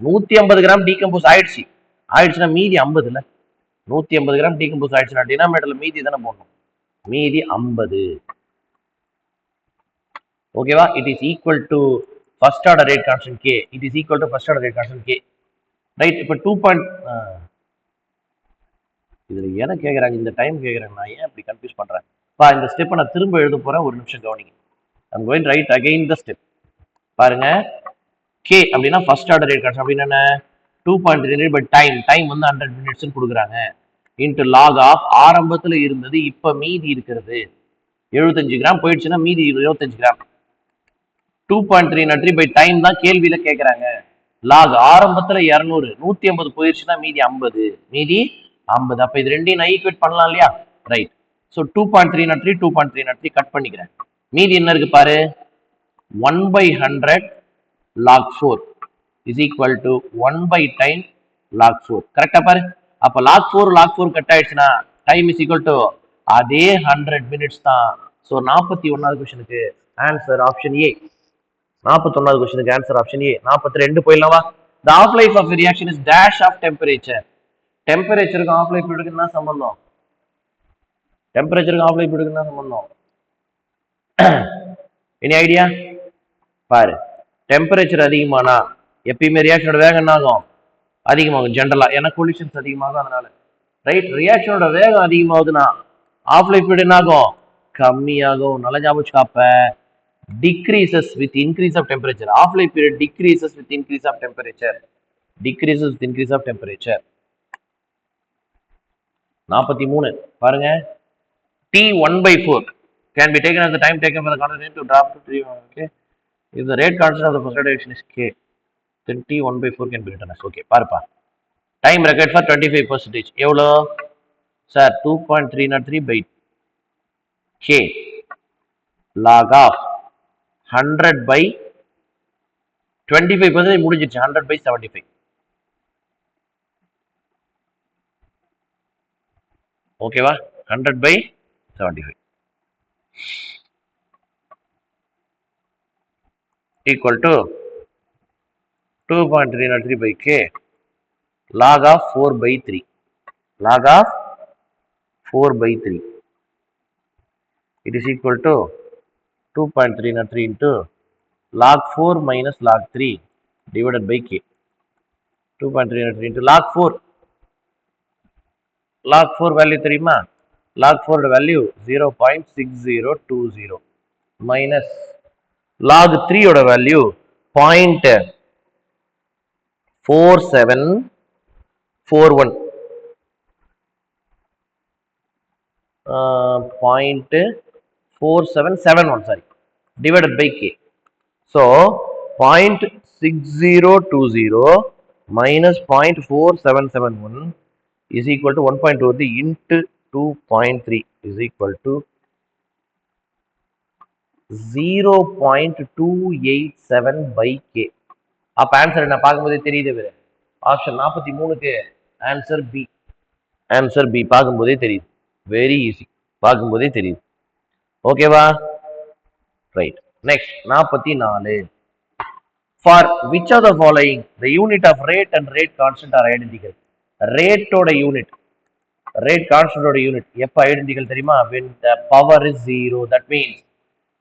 150 கிராம் டீகம்போஸ் ஆயிடுச்சுன்னா மீதி 50 இல்ல. 150 கிராம் டீகம்போஸ் ஆயிடுச்சுன்னா டினாமினேட்டர்ல மீதி தானே போடணும், மீதி 50. ஓகேவா? It is equal to first order rate constant k. It is equal to first order rate constant k. Right, இப்போ 2. இதுல என்ன கேட்குறாங்க, இந்த டைம் கேட்குறாங்க. நான் ஏன் அப்படி கன்ஃபியூஸ் பண்றேன்? இந்த ஸ்டெப்பை நான் திரும்ப எழுத போறேன், ஒரு நிமிஷம் கவனிங்க. I'm going right again the step. பாருங்க, k அப்படின்னா ஃபர்ஸ்ட் ஆர்டர் ரேட் கான்ஸ்டன்ட் அப்படின்னா என்ன? 2.3 பை டைம் வந்து 100 மினிட்ஸ் கொடுக்குறாங்க. இன்ட்டு லாக் ஆஃப் ஆரம்பத்துல இருந்தது இப்ப மீதி இருக்கிறது 75 கிராம் போயிடுச்சுன்னா மீதி 25 கிராம். 2.303 பை டைம் தான் கேள்வியில கேட்கறாங்க. லாக் ஆரம்பத்துல 200, 150 போயிடுச்சுன்னா மீதி 50, அப்ப இது ரெண்டையும் நான் ஈக்குவேட் பண்ணலாம் இல்லையா? ரைட். ஸோ 2.303 கட் பண்ணிக்கிறேன். மீதி என்ன இருக்கு பாரு, 1/100 log 4 is equal to 1/10 log 4. கரெக்டா பாரு. அப்ப log 4 கட் ஆயிடுச்சுன்னா டைம் இஸ் ஈக்குவல் டு அதே 100 மினிட்ஸ் தான். ஸோ 41வது கொஸ்டினுக்கு ஆன்சர் ஆப்ஷன் ஏ. 41வது கொஸ்டினுக்கு ஆன்சர் ஆப்ஷன் ஏ. 42 போயிடலாமா? The half life of a reaction is dash of temperature. டெம்பரேச்சருக்கு ஆஃப் லைஃப் பீரியடுக்கு என்ன சம்பந்தம்? Any idea? பாரு, டெம்பரேச்சர் அதிகமானா எப்பயுமே ரியாக்ஷனோட வேகம் என்ன ஆகும்? அதிகமாகும் ஜென்ரலா, ஏன்னா கொலிஷன்ஸ் அதிகமாகும் அதனால. ரைட், ரியாக்ஷனோட வேகம் அதிகமாகுதுன்னா ஆஃப் லைஃப் பீரியட் என்ன ஆகும்? கம்மியாகும். நல்ல ஞாபகம். அப்ப decreases with increase of temperature. Half life period decreases with increase of temperature. 43 பாருங்க, T1/4 can be taken as the time taken for the condensation to drop to 3. Okay, if the rate constant of the first reaction is k, then T1/4 can be written as. Okay, பாருப்பா, time required for 25%. எவ்வளோ sir? 2.303 by k log of 100 by 25% முடிஞ்சிருச்சு. 100/75. ஓகேவா? 100/75 equal to 2.303 by k log of 4/3. It is equal to 2.303 into log 4 minus log 3 divided by k. 2.303 into log 4. log 4 value தெரியுமா? log 4 value 0.6020 minus log 3 ஓட value 0.4741. 0.4771, sorry, divided by k. So 0.6020 minus 0.4771 is equal to 1.2 into 2.3 is equal to 0.287 by k. அப்ப ஆன்சர் என்ன பார்க்கும்போதே தெரியுது. ஆப்ஷன் 43க்கு ஆன்சர் பி பார்க்கும்போதே தெரியுது. வெரி ஈஸி, பார்க்கும்போதே தெரியுது. ஓகேவா? Right. Next 44. For which of the following the unit of rate and rate constant are identical? ரேட்டோட யூனிட், ரேட் கான்ஸ்டன்டோட யூனிட் எப்ப ஐடென்டிக்கல் தெரியுமா? when the power is 0. that means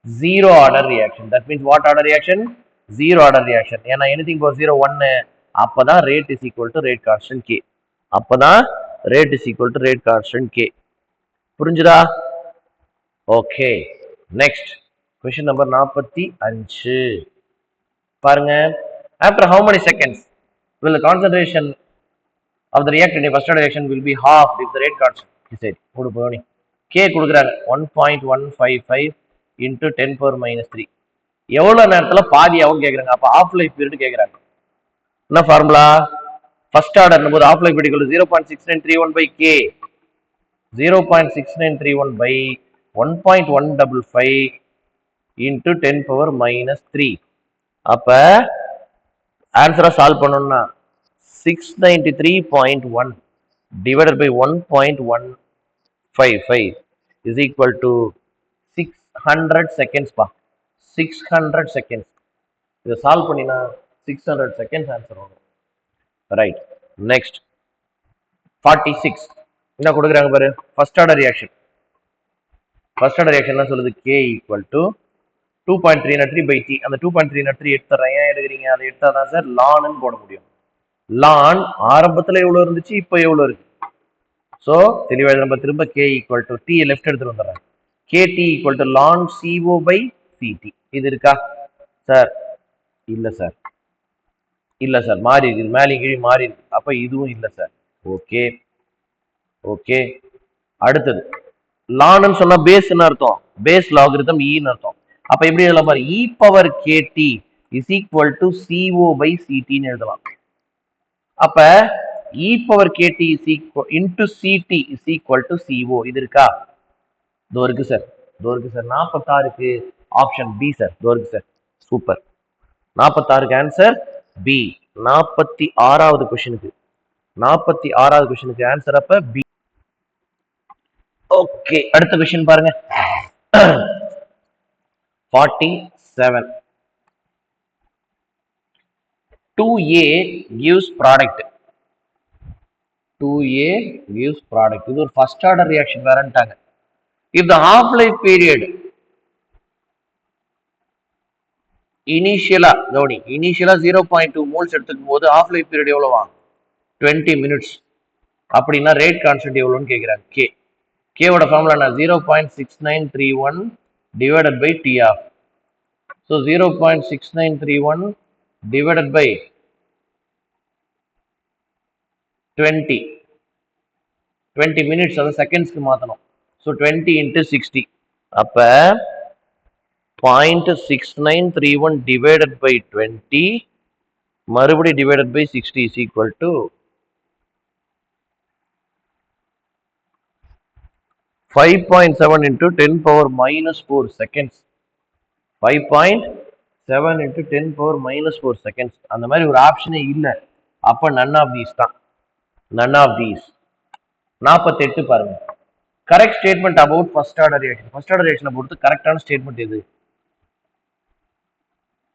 zero order reaction. That means what order reaction? Zero order reaction. ஏன்னா anything for 0 1 அப்பதான் rate is equal to rate constant k. அப்பதான் rate is equal to rate constant k. புரிஞ்சுதா? Okay. Next. Question number 45. பாருங்க. After how many seconds will the concentration of the reactant in first order reaction will be half if the rate constant is said. K கொடுக்குறாங்க 1.155 into 10 power minus 3. எவ்வளவு நேரத்துல பாதி ஆகும் கேக்குறாங்க. அப்ப ஆஃப் லைஃப் பீரியட் கேக்குறாங்க. என்ன ஃபார்முலா? ஃபர்ஸ்ட் ஆர்டர் போது half life period 0.6931 by k 0.6931 by 1.155 into 10 power minus 3. அப்ப ஆன்சரை சால்வ் பண்ணணும்னா 693.1 divided by 1.155 is equal to 600 seconds பா 600 seconds. இதை சால்வ் பண்ணினா 600 seconds ஆன்சர் வரும். ரைட். நெக்ஸ்ட் 46 என்ன கொடுக்குறாங்க பாரு. First order reaction. First order reaction சொல்லுது k equal to 2.303 by t. அந்த 2.303 எடுத்துறேன். ஏன் எடுக்கிறீங்க? அதை எடுத்தாதான் சார் லான்னு போட முடியும். லான் ஆரம்பத்துல எவ்வளவு இருந்துச்சு, இப்போ எவ்வளவு இருக்கு. ஸோ தெளிவாக நம்ம திரும்ப k equal to t left எடுத்துட்டு வந்துடுறேன். kt equal to ln co by ct. இது இருக்கா சார்? இல்ல சார், இல்ல சார், மாறி இருக்கு. மேலே கீழே மாறி இருக்கு. அப்ப இதுவும் இல்ல சார். Okay okay. அடுத்தது லான்னு சொன்னா பேஸ்ன்னு அர்த்தம். பேஸ் லாகரிதம் ன்னு அர்த்தம். அப்ப எப்படி எழுதலாம் பாரு. e power kt is equal to co by ct ன்னு எழுதலாம். அப்ப e power kt is equal into ct is equal to co. இது இருக்கா? இதோ இருக்கு சார். இதோ இருக்கு சார். 46க்கு ஆப்ஷன் பி சார். இதோ இருக்கு சார். சூப்பர். 46க்கு ஆன்சர் பி. 46வது क्वेश्चनக்கு 46வது क्वेश्चनக்கு ஆன்சர் அப்ப பி. ஓகே. அடுத்த क्वेश्चन பாருங்க. 47. 2a gives product. 2a gives product. இது ஒரு ஃபர்ஸ்ட் ஆர்டர் ரியாக்ஷன் வேறன்ட்டாங்க. if the half life period இனிஷியலா கவனி, இனிஷியலா 0.2 மோல்ஸ் எடுத்துக்கும் போது half life period எவ்வளவா? 20 minutes. அப்படின்னா ரேட் கான்ஸ்டன்ட் எவ்வளவுன்னு கேக்குறாங்க. k. k ஓட ஃபார்முலா என்ன? 0.6931 divided by t of. so 0.6931 divided by 20 minutes அது செகண்ட்ஸ்க்கு மாத்தணும். so 20 into 60. அப்ப 0.6931 divided by 20 மறுபடி divided by 60 is equal to 5.7 into 10 power minus 4 seconds. 5.7 into 10 power minus 4 seconds. அந்த மாதிரி ஒரு ஆப்ஷனே இல்ல. அப்ப none of these தான். none of these. 48 பாருங்க. Correct statement about first order reaction. First order ரியாக்ஷனை பொறுத்து கரெக்டான ஸ்டேட்மெண்ட் எது?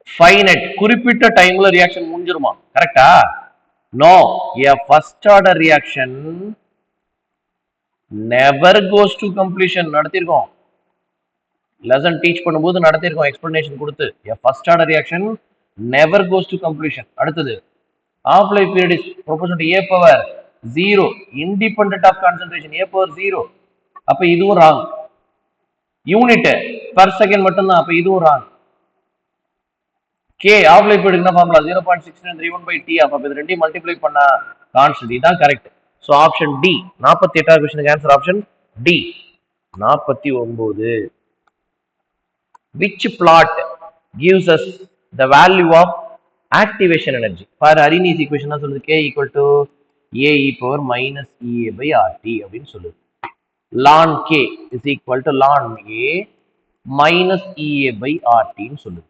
ஃபைனைட். குறிப்பிட்ட டைம்ல ரியாக்ஷன் முடிஞ்சிருமா? கரெக்டா? No. a first order reaction never goes to completion. நடத்திருக்கோம். லெசன் டீச் பண்ணும்போது நடத்திருக்கோம் எக்ஸ்பிளனேஷன் கொடுத்து. a first order reaction never goes to completion. அடுத்தது half life period is proportional to a power 0 independent of concentration. a power 0. அப்ப இதுவும் ராங். யூனிட் per second மட்டும்தான். அப்ப இதுவும் wrong. k half life period என்ன ஃபார்முலா? 0.6931 by t. அப்ப இது ரெண்டையும் மல்டிப்ளை பண்ணா கான்ஸ்டன்ட். இதான் கரெக்ட். So option D. 48வது क्वेश्चनக்கு answer option D. 49. which plot gives us the value of activation energy? பாரு அரினிஸ் ஈக்குவேஷன் தான் சொல்லுது. k equal to a e power minus ea by rt அப்படின்னு சொல்லுது. ln k is equal to ln a minus ea by rt ன்னு சொல்லுது.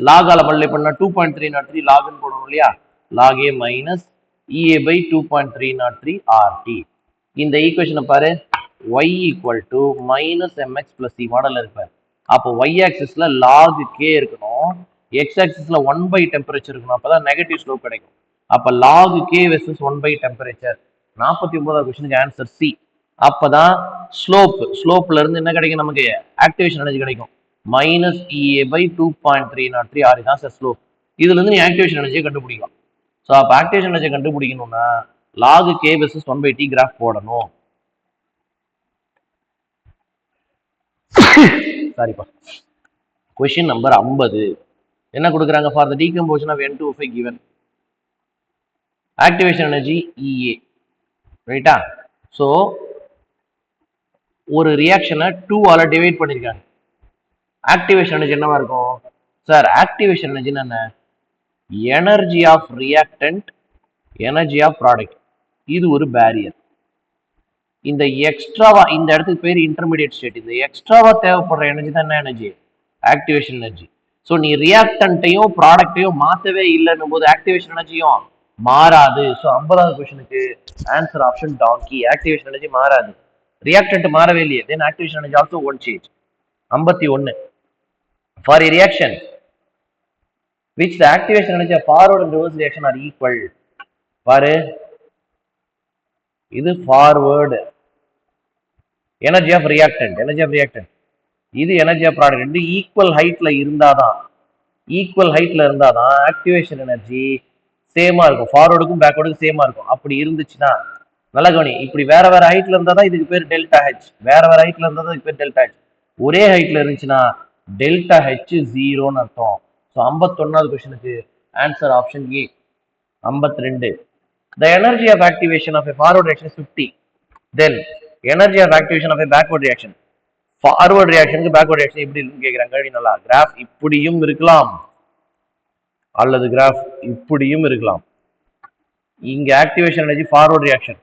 log ஆல மல்டிப்ளை பண்ணா 2.303 log ன்னு போடணும் இல்லையா? log a minus ea by 2.303 rt. இந்த ஈக்குவேஷனை பாரு. y equal to minus mx plus c மாடல்ல இருக்கு. அப்போ y ஆக்சிஸ்ல log k இருக்கணும், x ஆக்சிஸ்ல 1 by டெம்பரேச்சர் இருக்கணும். அப்பதான் நெகட்டிவ் ஸ்லோப் கிடைக்கும். அப்ப log k versus 1 by temperature. 49வது क्वेश्चनக்கு ஆன்சர் சி. அப்பதான் ஸ்லோப்ல இருந்து என்ன கிடைக்கும்? நமக்கு ஆக்டிவேஷன் எனர்ஜி கிடைக்கும். மைனஸ் இஏ பை 2.303 ஆர் தான் சார் ஸ்லோப். இதுல இருந்து நீ ஆக்டிவேஷன் எனர்ஜியை கண்டுபிடிக்கலாம். ஸோ அப்போ ஆக்டிவேஷன் எனர்ஜியை கண்டுபிடிக்கணும்னா lock K versus 1/t graph போடணும். சாரிப்பா. கொஸ்டின் நம்பர் 50 என்ன கொடுக்குறாங்க? For the decomposition of N2O5 given activation energy EA, ரைட்டா? ஸோ ஒரு ரியாக்ஷனை 2 ஆல டிவைட் பண்ணிருக்காங்க. ஆக்டிவேஷன் எனர்ஜி என்னவா இருக்கும் சார்? ஆக்டிவேஷன் எனர்ஜி என்ன? Energy of reactant, energy of product. இது ஒரு பேரியர். இந்த எக்ஸ்ட்ராவா, இந்த இடத்துக்கு பேர் இன்டர்மீடியட் ஸ்டேட். இந்த எக்ஸ்ட்ராவா தேவைப்படுற எனர்ஜி தான் என்ன எனர்ஜி? Activation energy. ஸோ நீ ரியாக்டன்ட்டையும் ப்ராடக்டையும் மாற்றவே இல்லைன்னும் போது ஆக்டிவேஷன் எனர்ஜியும் மாறாது. ஸோ 50வது கொஸ்டினுக்கு ஆன்சர் ஆப்ஷன் டாங்கி. ஆக்டிவேஷன் எனர்ஜி மாறாது, ரியாக்டன்ட் மாறவே இல்லையே, then activation energy also won't change. 51 for a reaction which the activation energy of forward and reverse reaction are equal. பாரு, இது forward energy of reactant, energy of reactant, இது எனர்ஜி ஆஃப் ப்ராடக்ட். ரெண்டு ஈக்குவல் ஹைட்ல இருந்தாதான், ஈக்குவல் ஹைட்ல இருந்தாதான் ஆக்டிவேஷன் எனர்ஜி சேமா இருக்கும். ஃபார்வர்டுக்கும் பேக்வர்டுக்கும் சேமா இருக்கும். அப்படி இருந்துச்சுன்னா நல்லா கவனி, இப்படி வேற வேற ஹைட்ல இருந்தா தான் இதுக்கு பேர் டெல்டா ஹெச், வேற வேற ஹைட்ல இருந்தா தான் இதுக்கு பேர் டெல்டா ஹெச். ஒரே ஹைட்ல இருந்துச்சுன்னா டெல்டா ஹெச் ஜீரோன்னு அர்த்தம். ஸோ 51வது கொஸ்டினுக்கு answer option A. 52 the energy of activation of a forward reaction is 50, then energy of activation of a backward reaction. Forward ரியாக்ஷனுக்கு பேக்வர்ட் ரியாக்ஷன் எப்படி இருக்குன்னு கேட்குறாங்க. நல்லா, கிராஃப் இப்படியும் இருக்கலாம் அல்லது கிராஃப் இப்படியும் இருக்கலாம். இங்க ஆக்டிவேஷன் எனர்ஜி ஃபார்வர்ட் ரியாக்ஷன்,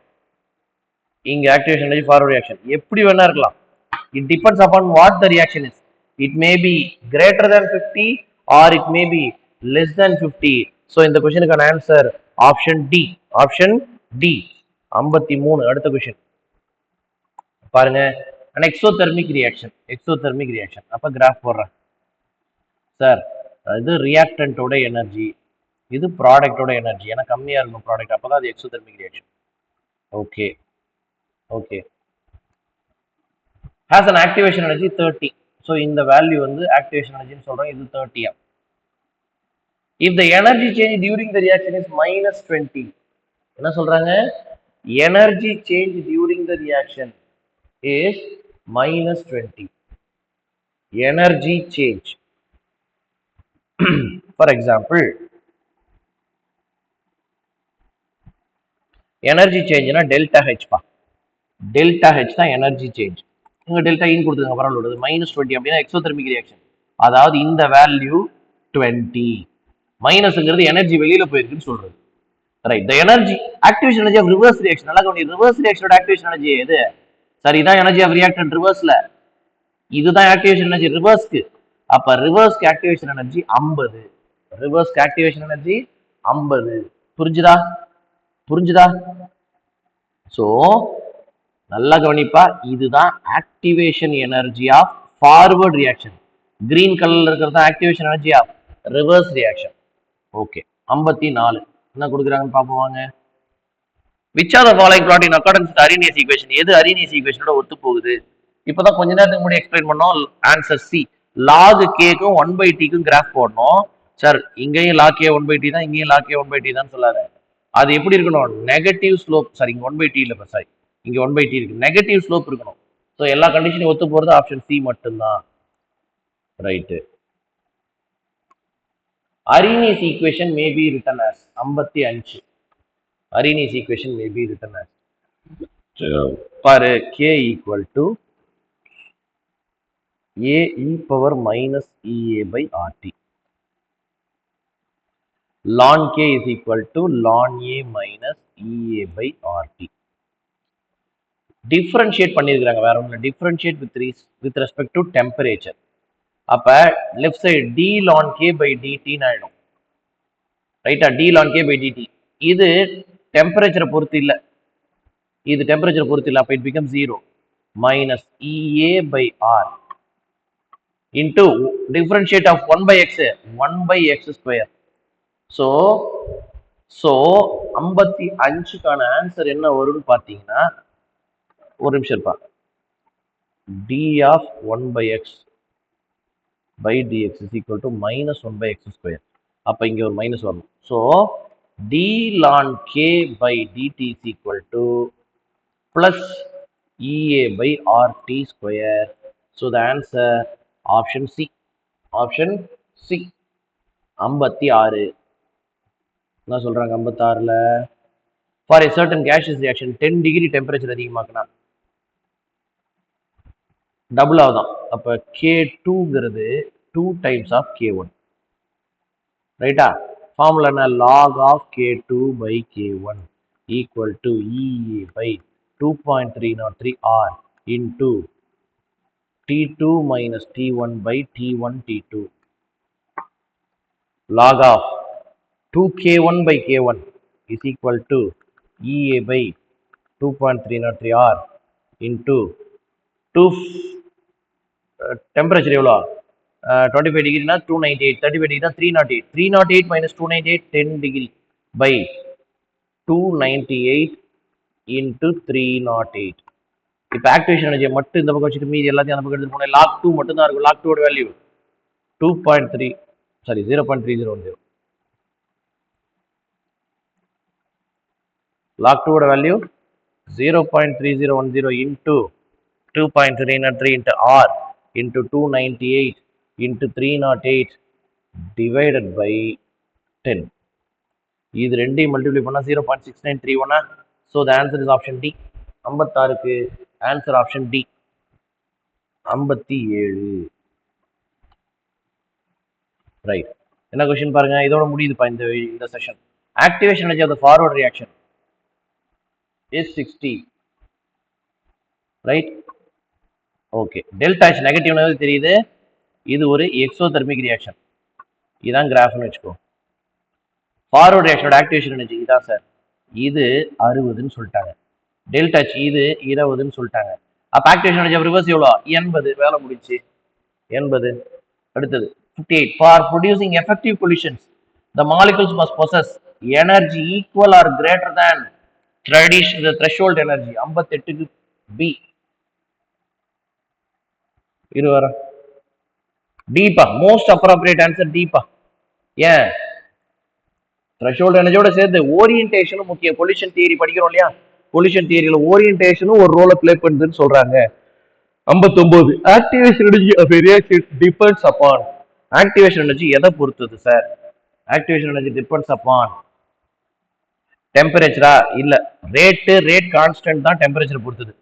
இங்க ஆக்டிவேஷன் எனர்ஜி ஃபார்வர்ட் ரியாக்ஷன், எப்படி வேணா இருக்கலாம். It depends upon what the reaction is. It may be greater than 50 or it may be less than 50. So இந்த கொஸ்டினுக்கான answer option D. Option D. 53 அடுத்த கொஸ்டின் பாருங்க. an exothermic reaction, exothermic reaction. அப்ப கிராஃப் போடுறேன் சார். இது ரியாக்டன்ட்டோட எனர்ஜி, இது ப்ராடக்டோட எனர்ஜி. ஏன்னா கம்மியா இருக்கும் ப்ராடக்ட், அப்பதான் அது exothermic reaction. Okay okay. has an activation energy 30. So இந்த வேல்யூ வந்து ஆக்டிவேஷன் எனர்ஜின்னு சொல்றோம். இது 30. if the energy change during the reaction is -20, என்ன சொல்றாங்க? Energy change during the reaction is -20. energy change. For example, energy சேஞ்ச்னா டெல்டா ஹெச் பா. டெல்டா ஹெச் தான் எனர்ஜி சேஞ்ச். இங்க டெல்டா இன் கொடுத்துங்க, பரவாயில்ல. -20 அப்படின்னா எக்ஸோதெர்மிக் ரியாக்ஷன். அதாவது இந்த வேல்யூ 20. மைனஸ்ங்கிறது எனர்ஜி வெளியில போயிருக்குன்னு சொல்றது. Right. The energy activation energy of reverse reaction. நல்லா கவனி, ரிவர்ஸ் ரியாக்ஷனோட ஆக்டிவேஷன் எனர்ஜி எது? சரி, இதான் எனர்ஜி ஆஃப் ரியாக்டன்ட் ரிவர்ஸ்ல, இதுதான் ஆக்டிவேஷன் எனர்ஜி ரிவர்ஸ்க்கு. அப்ப ரிவர்ஸ்க்கு ஆக்டிவேஷன் எனர்ஜி 50. ரிவர்ஸ்க்கு ஆக்டிவேஷன் எனர்ஜி 50. புரிஞ்சுதா? புரிஞ்சுதா? சோ நல்லா கவனிப்பா, இதுதான் activation energy of forward reaction. Green கலர்ல இருக்கிறது தான் activation energy of reverse reaction. Okay. 54 என்ன கொடுக்குறாங்கன்னு பார்ப்போம் வாங்க. which are the following plot in accordance with Arrhenius equation? எது Arrhenius equationோட ஒத்து போகுது? இப்பதான் கொஞ்ச நேரத்துக்கு முன்னாடி எக்ஸ்பிளைன் பண்ணோம். Answer C. log k-க்கும் 1/t-க்கும் கிராஃப் போடணும். சார் இங்கேயும் log k 1/t தான், இங்கேயும் log k 1/t தான் சொல்லாத. அது எப்படி இருக்கணும்? Negative slope. சாரி, இங்க 1/t இல்ல, சாரி, இங்க 1/t இருக்கு. நெகட்டிவ் ஸ்லோப் இருக்கணும். ஸோ எல்லா கண்டிஷனையும் ஒத்து போறது ஆப்ஷன் சி மட்டும்தான். Right. Arrhenius equation may be written as 55. Arrhenius equation may be written as பாரு, k equal to a e power minus ea by rt. ln k is equal to ln a minus ea by rt. Differentiate பண்ணிருக்காங்க, வேற ஒண்ணு. Differentiate with respect to temperature. அப்ப left side d ln k by dt ஆயிடும். ரைட்டா? d ln k by dt. இது டெம்பரேச்சரை பொறுத்து இல்ல, இது டெம்பரேச்சர் பொறுத்து இல்ல. அப்ப it become 0 minus ea by r into differentiate of 1 by x, 1 by x square. so 55க்கான ஆன்சர் என்ன வரும்னு பாத்தீங்கன்னா, ஒரு நிமிஷம் இருப்பா, d of 1 by x by dx is equal to minus 1 by x square. அப்போ இங்கே ஒரு மைனஸ் வரணும். So d ln k by dt is equal to plus EA by RT square. So the answer option C. Option C. 56. என்ன சொல்றாங்க 56ல for a certain gaseous reaction 10 degree temperature அதிகமாக்குனா டபுள் ஆகுதான். அப்போ K2ங்கிறது 2 times of K1. ரைட்டா? ஃபார்முலா என்ன? log of K2 by K1 equal to EA by 2.303 R into T2 minus T1 by T1 T2. Log of 2K1 by K1 is equal to EA by 2.303 R into 2 temperature எவ்வளோ 25 degree na 298, 35 degree na 308, 308 minus 298 10 degree by 298 into 308. இப்போ ஆக்டிவேஷன் எனர்ஜி மட்டும் இந்த பக்கம் வச்சுட்டு மீதி எல்லாத்தையும் அந்த பக்கம் எடுத்து போனேன். லாக் 2 மட்டும் தான் இருக்கும். Log 2 value 2.3 sorry 0.3010. Log 2 value 0.3010 into 2.303 into R into 298 into 308 divided by 10. இது ரெண்டையும் மல்டிப்ளை பண்ணா 0.6931. So the answer is option D. 56க்கு ஆன்சர் ஆப்ஷன் டி. 57. ரைட். என்ன क्वेश्चन பாருங்க, இதோட முடியுதுப்பா இந்த session. Activation energy of the forward reaction is 60. Right. Okay. Delta H நெகட்டிவ்னு தெரியுது. இது ஒரு எக்ஸோதெர்மிக் ரியாக்ஷன். இதான் கிராஃப்னு வெச்சுக்கோ. ஃபார்வர்ட் ரியாக்ஷனோட ஆக்டிவேஷன் எனர்ஜி இதான் சார். இது 60ன்னு சொல்லிட்டாங்க. டெல்டா H இது 20ன்னு சொல்லிட்டாங்க. அப்ப ஆக்டிவேஷன் எனர்ஜி ஆஃப் ரிவர்ஸ் எவ்வளோ? 80. வேலை முடிச்சு 80. அடுத்தது 58. For producing effective collisions, the molecules must possess energy equal or greater than the threshold energy. 58க்கு B. இது வர டீப்பா மோஸ்ட் அப்ரோப்ரியேட் ஆன்சர் டீப்பா. ஏன்? த்ரெஷோல்ட் எனர்ஜியோட சேர்த்து ஓரியன்டேஷனும் முக்கியம். கொலிஷன் தியரி படிக்கிறோம் இல்லையா? கொலிஷன் தியரியில ஓரியன்டேஷனும் ஒரு ரோலை பிளே பண்ணுதுன்னு சொல்றாங்க. 59. Activation energy of a reaction depends upon. Activation energy எதை பொறுத்தது sir? Activation energy depends upon டெம்பரேச்சரா? இல்ல. ரேட் கான்ஸ்டன்ட் தான் டெம்பரேச்சர் பொறுத்தது.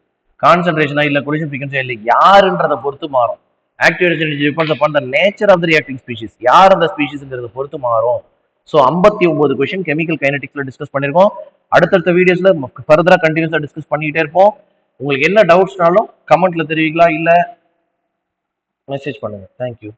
கான்சன்ட்ரேஷனா இல்ல, கொலிஷன் ஃப்ரீக்வன்சி இல்ல, யாருன்றதை பொறுத்து மாறும். Activation energy depends upon the nature of the reacting species. யார் அந்த ஸ்பீஷிஸ்ங்கிறத பொறுத்து மாறும். ஸோ 59 கொஸ்டின் கெமிக்கல் கைனடிக்ஸ்ல டிஸ்கஸ் பண்ணிருக்கோம். அடுத்தடுத்த வீடியோஸ்ல ஃபர்தரா கண்டினியூஸா டிஸ்கஸ் பண்ணிக்கிட்டே இருப்போம். உங்களுக்கு என்ன டவுட்ஸ்னாலும் கமெண்ட்ல தெரிவிக்கலாம், இல்ல மெசேஜ் பண்ணுங்க. தேங்க்யூ.